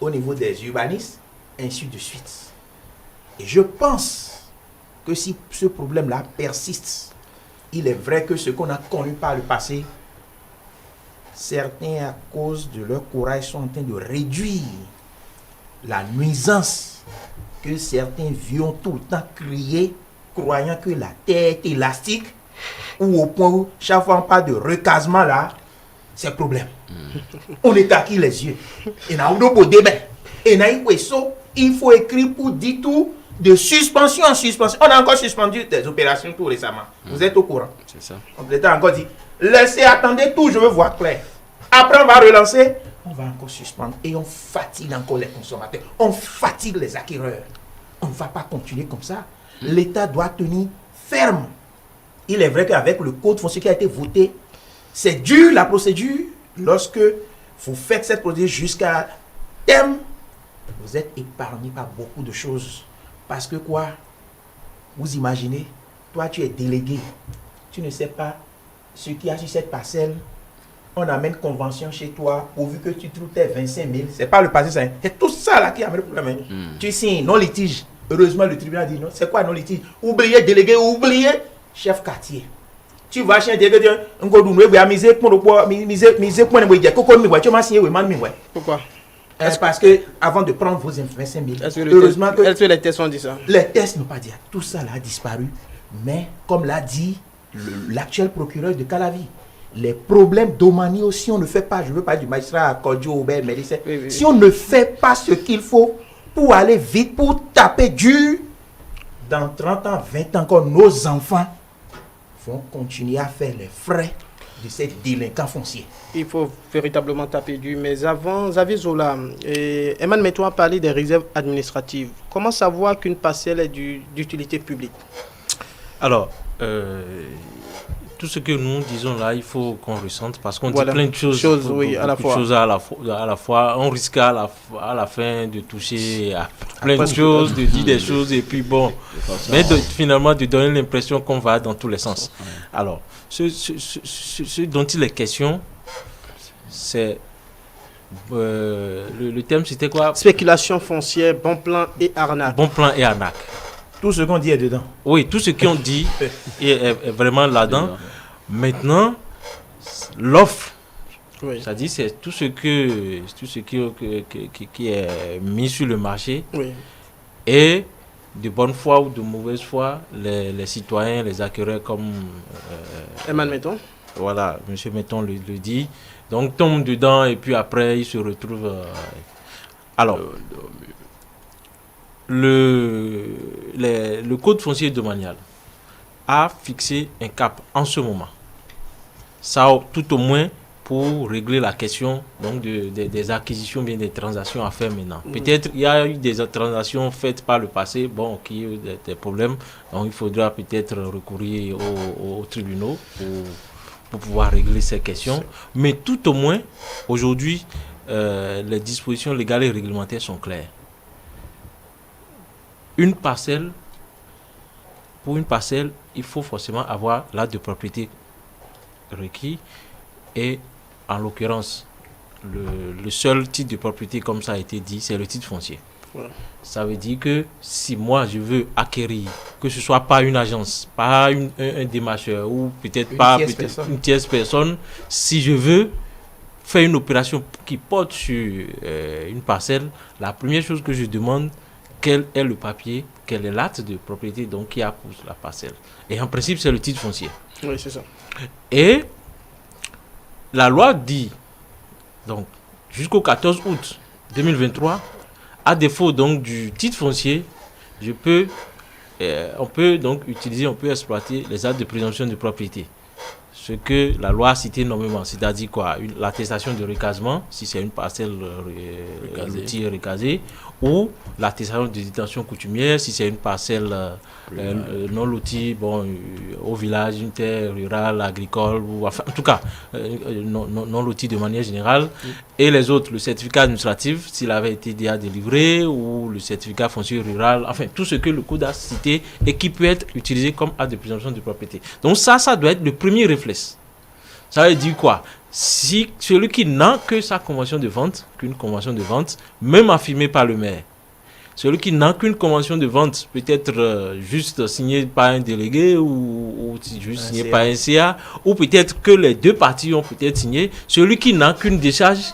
au niveau des urbanistes, ainsi de suite. Et je pense que si ce problème-là persiste, il est vrai que ce qu'on a connu par le passé, certains, à cause de leur courage, sont en train de réduire la nuisance que certains vieux ont tout le temps crié, croyant que la terre est élastique, ou au point où chaque fois on parle de recasement là, c'est problème. On est à qui les yeux? Et il faut écrire pour dire tout de suspension en suspension. On a encore suspendu des opérations tout récemment. Vous êtes au courant? C'est ça. On l'État a encore dit, laissez, attendez tout, je veux voir clair. Après on va relancer, on va encore suspendre et on fatigue encore les consommateurs. On fatigue les acquéreurs. On ne va pas continuer comme ça. L'État doit tenir ferme. Il est vrai qu'avec le code foncier qui a été voté, c'est dur la procédure. Lorsque vous faites cette procédure jusqu'à terme, vous êtes épargné par beaucoup de choses. Parce que quoi? Vous imaginez, toi tu es délégué, tu ne sais pas ce qu'il y a sur cette parcelle. On amène convention chez toi, pourvu que tu trouves tes 25 000. C'est pas le passé, c'est tout ça là qui amène le problème. Tu signes non litige. Heureusement, le tribunal dit non. C'est quoi non litige? Oubliez délégué, oubliez chef quartier. Tu vas chez un délégué, Pourquoi? Est-ce parce que avant de prendre vos 25 000, heureusement que... Est-ce que les tests ont dit ça? Les tests n'ont pas dit. Tout ça là a disparu. Mais comme l'a dit l'actuel procureur de Calavi, les problèmes d'Omani, si on ne fait pas, je veux pas du magistrat Kodjo, Aubert, mais si on ne fait pas ce qu'il faut pour aller vite, pour taper dur, dans 30 ans, 20 ans encore, nos enfants vont continuer à faire les frais de ces délinquants fonciers. Il faut véritablement taper dur. Mais avant, Xavier Zola, Eman Meton a parlé des réserves administratives. Comment savoir qu'une parcelle est d'utilité publique? Alors, tout ce que nous disons là, il faut qu'on ressente parce qu'on voilà. dit plein de choses, oui, à la fois. Choses à la fois. On risque à la fin de toucher à plein de choses, de dire des choses et puis bon, mais finalement de donner l'impression qu'on va dans tous les sens. Alors, ce dont il est question, c'est le thème, c'était quoi? Spéculation foncière, bon plan et arnaque. Bon plan et arnaque. Tout ce qu'on dit est dedans. Oui, tout ce qu'on dit est vraiment là-dedans. Maintenant, l'offre, oui. C'est-à-dire c'est tout ce qui est mis sur le marché, oui. Et de bonne foi ou de mauvaise foi, les citoyens, les acquéreurs comme Eman Meton. Voilà, M. Meton le dit. Donc tombe dedans et puis après il se retrouve. Alors. Le code foncier domanial a fixé un cap en ce moment. Ça, tout au moins pour régler la question donc des acquisitions, bien des transactions à faire maintenant. Peut-être il y a eu des transactions faites par le passé, bon, qui ont eu des problèmes. Donc il faudra peut-être recourir aux tribunaux pour pouvoir régler ces questions. Mais tout au moins, aujourd'hui, les dispositions légales et réglementaires sont claires. Pour une parcelle, il faut forcément avoir l'acte de propriété requis et en l'occurrence, le seul titre de propriété, comme ça a été dit, c'est le titre foncier. Ça veut dire que si moi je veux acquérir, que ce soit pas une agence, pas un démarcheur ou peut-être pas une tierce personne, si je veux faire une opération qui porte sur une parcelle, la première chose que je demande, quel est le papier, quel est l'acte de propriété donc qui a pour la parcelle. Et en principe, c'est le titre foncier. Oui, c'est ça. Et la loi dit, donc, jusqu'au 14 août 2023, à défaut donc du titre foncier, on peut donc utiliser, on peut exploiter les actes de présomption de propriété. Ce que la loi a cité normalement, c'est-à-dire quoi, l'attestation de recasement, si c'est une parcelle recasée, ou l'attestation de détention coutumière, si c'est une parcelle non lotie, au village, une terre rurale, agricole, ou enfin, en tout cas, non lotie de manière générale, et les autres, le certificat administratif, s'il avait été déjà délivré, ou le certificat foncier rural, enfin, tout ce que le code a cité et qui peut être utilisé comme acte de présomption de propriété. Donc ça doit être le premier réflexe. Ça veut dire quoi? Si celui qui n'a que sa convention de vente, qu'une convention de vente, même affirmée par le maire, celui qui n'a qu'une convention de vente, peut-être juste signée par un délégué ou juste signée par un CA, ou peut-être que les deux parties ont peut-être signé, celui qui n'a qu'une décharge,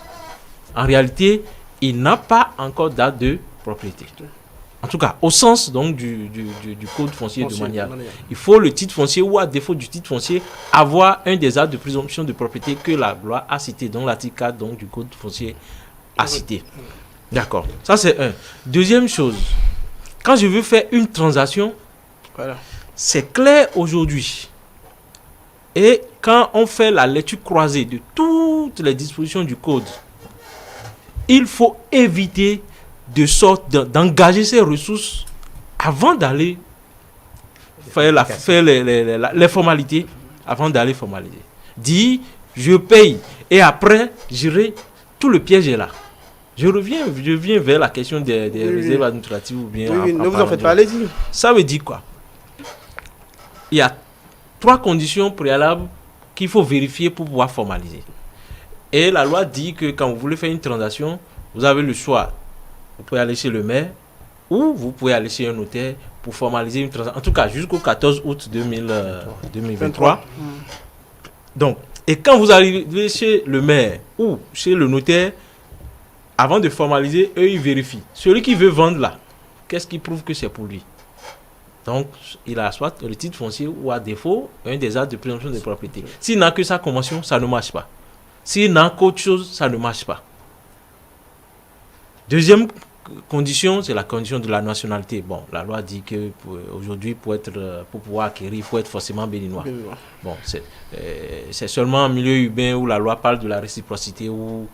en réalité, il n'a pas encore date de propriété. En tout cas, au sens donc du code foncier de manière. Il faut le titre foncier ou à défaut du titre foncier, avoir un des actes de présomption de propriété que la loi a cité, donc l'article 4 donc, du code foncier a cité. D'accord, ça c'est un. Deuxième chose, quand je veux faire une transaction, c'est clair aujourd'hui. Et quand on fait la lecture croisée de toutes les dispositions du code, il faut éviter de sorte d'engager ses ressources avant d'aller faire les formalités, avant d'aller formaliser. Dis, je paye et après, j'irai, tout le piège est là. Je viens vers la question des réserves administratives ou bien... Oui, ne vous en faites pas, allez-y. Ça veut dire quoi? Il y a 3 conditions préalables qu'il faut vérifier pour pouvoir formaliser. Et la loi dit que quand vous voulez faire une transaction, vous avez le choix. Vous pouvez aller chez le maire ou vous pouvez aller chez un notaire pour formaliser une transaction. En tout cas, jusqu'au 14 août 2023. Donc, et quand vous arrivez chez le maire ou chez le notaire, avant de formaliser, eux, ils vérifient. Celui qui veut vendre là, qu'est-ce qui prouve que c'est pour lui? Donc, il a soit le titre foncier ou à défaut, un des actes de présomption de propriété. S'il n'a que sa convention, ça ne marche pas. S'il n'a qu'autre chose, ça ne marche pas. Deuxième condition, c'est la condition de la nationalité. Bon, la loi dit que aujourd'hui, pour pouvoir acquérir, il faut être forcément béninois. Bon, c'est seulement en milieu urbain où la loi parle de la réciprocité, où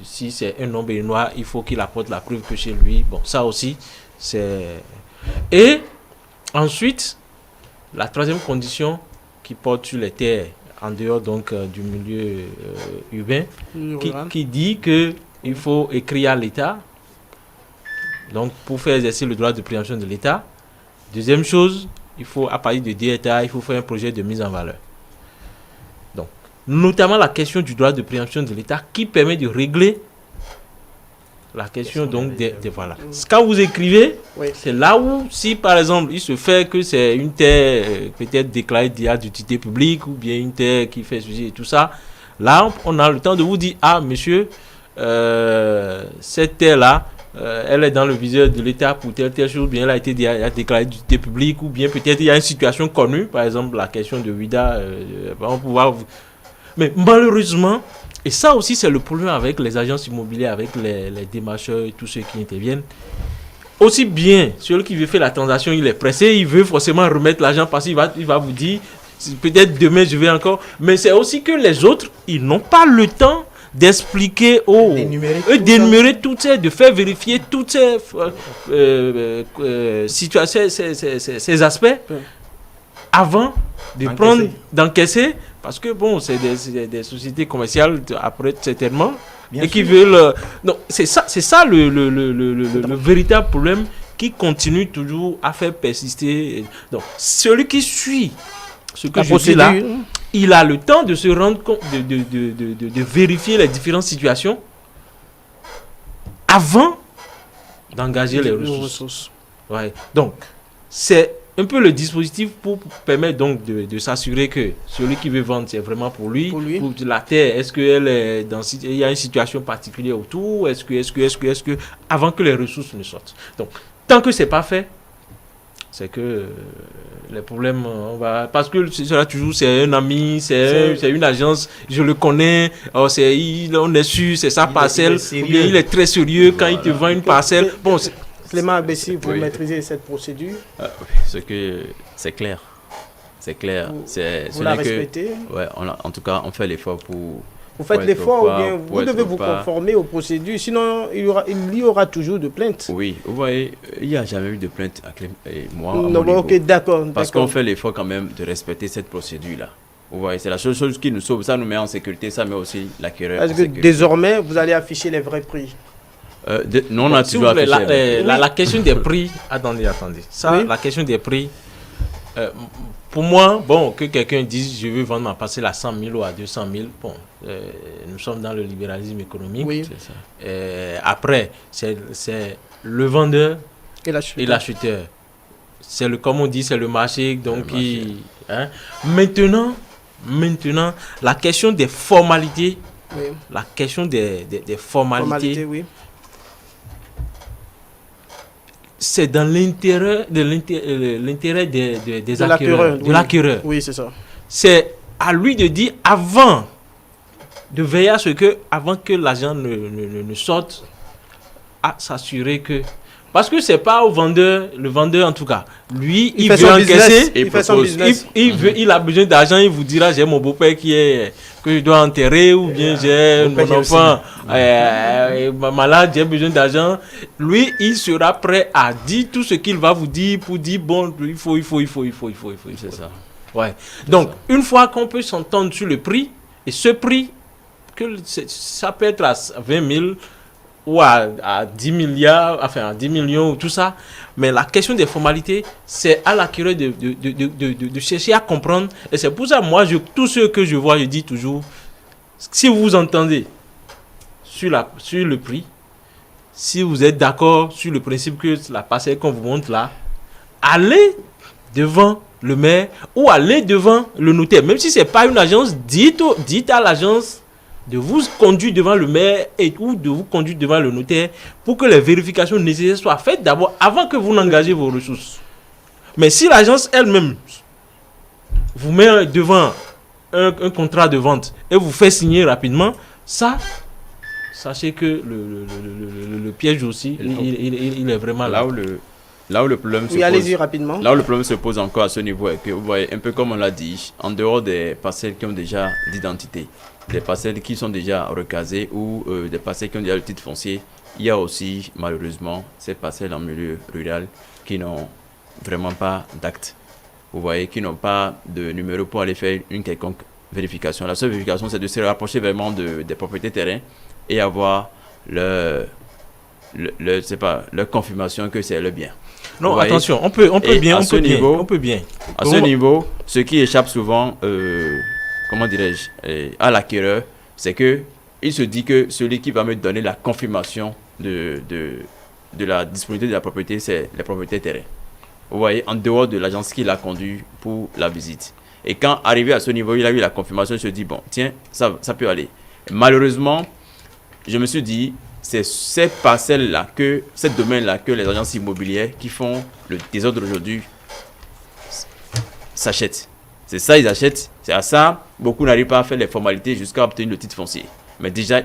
si c'est un non-béninois, il faut qu'il apporte la preuve que chez lui. Bon, ça aussi, c'est... Et ensuite, la troisième condition qui porte sur les terres, en dehors donc du milieu urbain, qui dit que il faut écrire à l'État, donc pour faire exercer le droit de préemption de l'État. Deuxième chose, il faut, à partir de DETA, il faut faire un projet de mise en valeur. Donc, notamment la question du droit de préemption de l'État qui permet de régler la question donc des voilà. Quand vous écrivez, c'est là où, si par exemple, il se fait que c'est une terre peut-être déclarée d'utilité publique ou bien une terre qui fait ceci et tout ça, là, on a le temps de vous dire, ah, monsieur, cette terre-là, elle est dans le viseur de l'État pour telle chose, ou bien elle a été déclarée d'utilité publique, ou bien peut-être il y a une situation connue, par exemple la question de Ouida, mais malheureusement, et ça aussi c'est le problème avec les agences immobilières, avec les démarcheurs et tous ceux qui interviennent, aussi bien celui qui veut faire la transaction, il est pressé, il veut forcément remettre l'argent parce qu'il va vous dire, peut-être demain je vais encore, mais c'est aussi que les autres, ils n'ont pas le temps d'expliquer d'énumérer toutes ces, de faire vérifier toutes ces situations, ces aspects avant de prendre, d'encaisser, parce que bon, c'est des sociétés commerciales après certainement, et qui veulent. Non, c'est ça le véritable problème qui continue toujours à faire persister. Donc, celui qui suit ce que je dis là, il a le temps de se rendre compte, de vérifier les différentes situations avant d'engager les ressources. Ouais. Donc, c'est un peu le dispositif pour permettre donc de s'assurer que celui qui veut vendre, c'est vraiment pour lui. Pour la terre, est-ce qu'elle est il y a une situation particulière autour? Est-ce que, avant que les ressources ne sortent. Donc, tant que c'est pas fait, c'est que les problèmes, parce que cela toujours, c'est un ami, c'est une agence, je le connais, on est sûr, c'est sa parcelle, ou bien il est très sérieux quand il te vend une parcelle. Bon, Clément Abessi, vous maîtrisez cette procédure? C'est clair. C'est clair. Vous la respectez? Ouais, en tout cas, on fait l'effort pour... Vous faites l'effort ou bien vous devez vous conformer aux procédures, sinon il y aura toujours de plaintes. Oui, vous voyez, il n'y a jamais eu de plainte à moi. Ok, d'accord. Parce qu'on fait l'effort quand même de respecter cette procédure-là. Vous voyez, c'est la seule chose qui nous sauve. Ça nous met en sécurité, ça met aussi l'acquéreur en sécurité. Est-ce que désormais, vous allez afficher les vrais prix? Non, on a toujours affiché. La question des prix, attendez. Ça, la question des prix, pour moi, bon, que quelqu'un dise je veux vendre ma parcelle à 100 000 ou à 200 000, bon, nous sommes dans le libéralisme économique. Oui. Après, c'est le vendeur et l'acheteur. Comme on dit, c'est le marché. Donc, Maintenant, la question des formalités, la question des formalités, oui. C'est dans l'intérêt des acquéreurs, de l'acquéreur. Oui, c'est ça. C'est à lui de dire de veiller à ce que, avant que l'argent ne sorte, à s'assurer que... Parce que c'est pas au vendeur, le vendeur en tout cas, lui, il veut encaisser, il a besoin d'argent, il vous dira j'ai mon beau-père que je dois enterrer ou bien j'ai mon enfant malade, j'ai besoin d'argent. Lui, il sera prêt à dire tout ce qu'il va vous dire pour dire bon, il faut. C'est ça. Ouais. Donc, une fois qu'on peut s'entendre sur le prix, et ce prix, ça peut être à 20 000 ou à 10 milliards, enfin à 10 millions ou tout ça. Mais la question des formalités, c'est à l'acquéreur de chercher à comprendre. Et c'est pour ça, moi, tous ceux que je vois, je dis toujours, si vous vous entendez sur le prix, si vous êtes d'accord sur le principe que la parcelle qu'on vous montre là, allez devant le maire ou allez devant le notaire. Même si ce n'est pas une agence, dites à l'agence de vous conduire devant le maire ou de vous conduire devant le notaire pour que les vérifications nécessaires soient faites d'abord avant que vous n'engagez vos ressources. Mais si l'agence elle-même vous met devant un contrat de vente et vous fait signer rapidement, ça, sachez que le piège aussi, il est vraiment là. Là où le problème rapidement. Là où le problème se pose encore à ce niveau est que vous voyez, un peu comme on l'a dit, en dehors des parcelles qui ont déjà d'identité, des parcelles qui sont déjà recasées ou des parcelles qui ont déjà le titre foncier, il y a aussi malheureusement ces parcelles en milieu rural qui n'ont vraiment pas d'acte. Vous voyez, qui n'ont pas de numéro pour aller faire une quelconque vérification. La seule vérification, c'est de se rapprocher vraiment des propriétés terrain et avoir leur confirmation que c'est le bien. Non, voyez, attention, on peut bien. À ce niveau, ce qui échappe souvent, comment dirais-je, à l'acquéreur, c'est que il se dit que celui qui va me donner la confirmation de la disponibilité de la propriété, c'est les propriétaires terrain. Vous voyez, en dehors de l'agence qui l'a conduit pour la visite. Et quand arrivé à ce niveau, il a eu la confirmation, il se dit, bon, tiens, ça peut aller. Malheureusement, je me suis dit, c'est ces parcelles-là, ces domaines-là que les agences immobilières qui font le désordre aujourd'hui s'achètent. C'est ça, ils achètent. C'est à ça, beaucoup n'arrivent pas à faire les formalités jusqu'à obtenir le titre foncier. Mais déjà,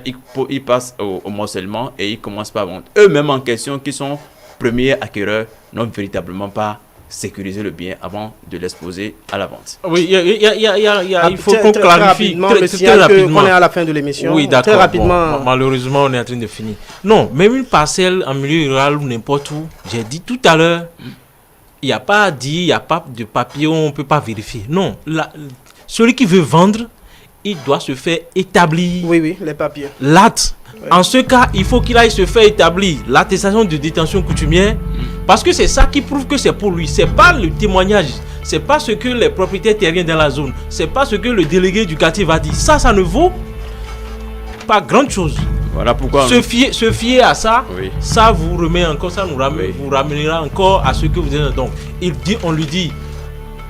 ils passent au morcellement et ils commencent par vendre. Eux-mêmes en question, qui sont premiers acquéreurs, n'ont véritablement pas sécurisé le bien avant de l'exposer à la vente. Oui, il faut qu'on clarifie très rapidement. On est à la fin de l'émission. Oui, d'accord. Très rapidement. Bon, malheureusement, on est en train de finir. Non, même une parcelle en milieu rural ou n'importe où, j'ai dit tout à l'heure, il n'y a pas de papier où on ne peut pas vérifier. Non, celui qui veut vendre, il doit se faire établir. Oui, les papiers. L'acte. Oui. En ce cas, il faut qu'il aille se faire établir l'attestation de détention coutumière, parce que c'est ça qui prouve que c'est pour lui. C'est pas le témoignage, c'est pas ce que les propriétaires terriens dans la zone, c'est pas ce que le délégué du quartier va dire. Ça ne vaut pas grande chose. Voilà pourquoi se fier à ça, oui. Ça vous remet encore, ça nous ramène, vous ramènera encore à ce que vous êtes. Donc, on lui dit,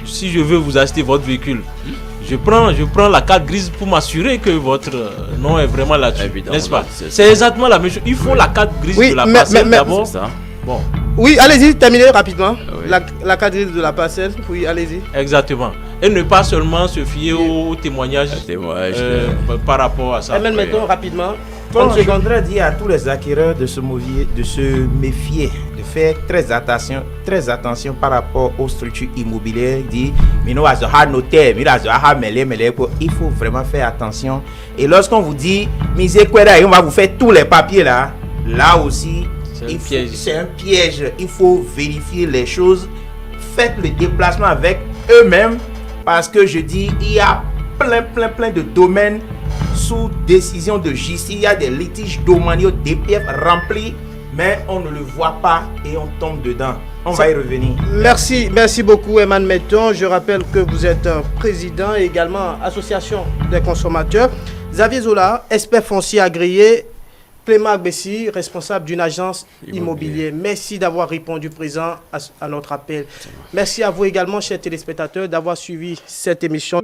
si je veux vous acheter votre véhicule, je prends la carte grise pour m'assurer que votre nom est vraiment là-dessus, n'est-ce pas? C'est exactement la même chose. Il faut la carte grise de la parcelle d'abord. Bon. Oui, allez-y, terminez rapidement. La carte grise de la parcelle, oui, allez-y. Exactement. Et ne pas seulement se fier aux témoignages par rapport à ça. Et maintenant, rapidement. Bon, je voudrais dire à tous les acquéreurs de se méfier, de faire très attention par rapport aux structures immobilières. Il faut vraiment faire attention. Et lorsqu'on vous dit, on va vous faire tous les papiers là aussi, c'est un piège. Il faut vérifier les choses. Faites le déplacement avec eux-mêmes parce que je dis, il y a plein de domaines sous décision de justice. Il y a des litiges domaniaux, DPF remplis, mais on ne le voit pas et on tombe dedans. On va y revenir. Merci beaucoup, Eman Metton. Je rappelle que vous êtes président et également association des consommateurs. Xavier Zola, expert foncier agréé. Clément Agbessi, responsable d'une agence immobilière. Merci d'avoir répondu présent à notre appel. Merci à vous également, chers téléspectateurs, d'avoir suivi cette émission.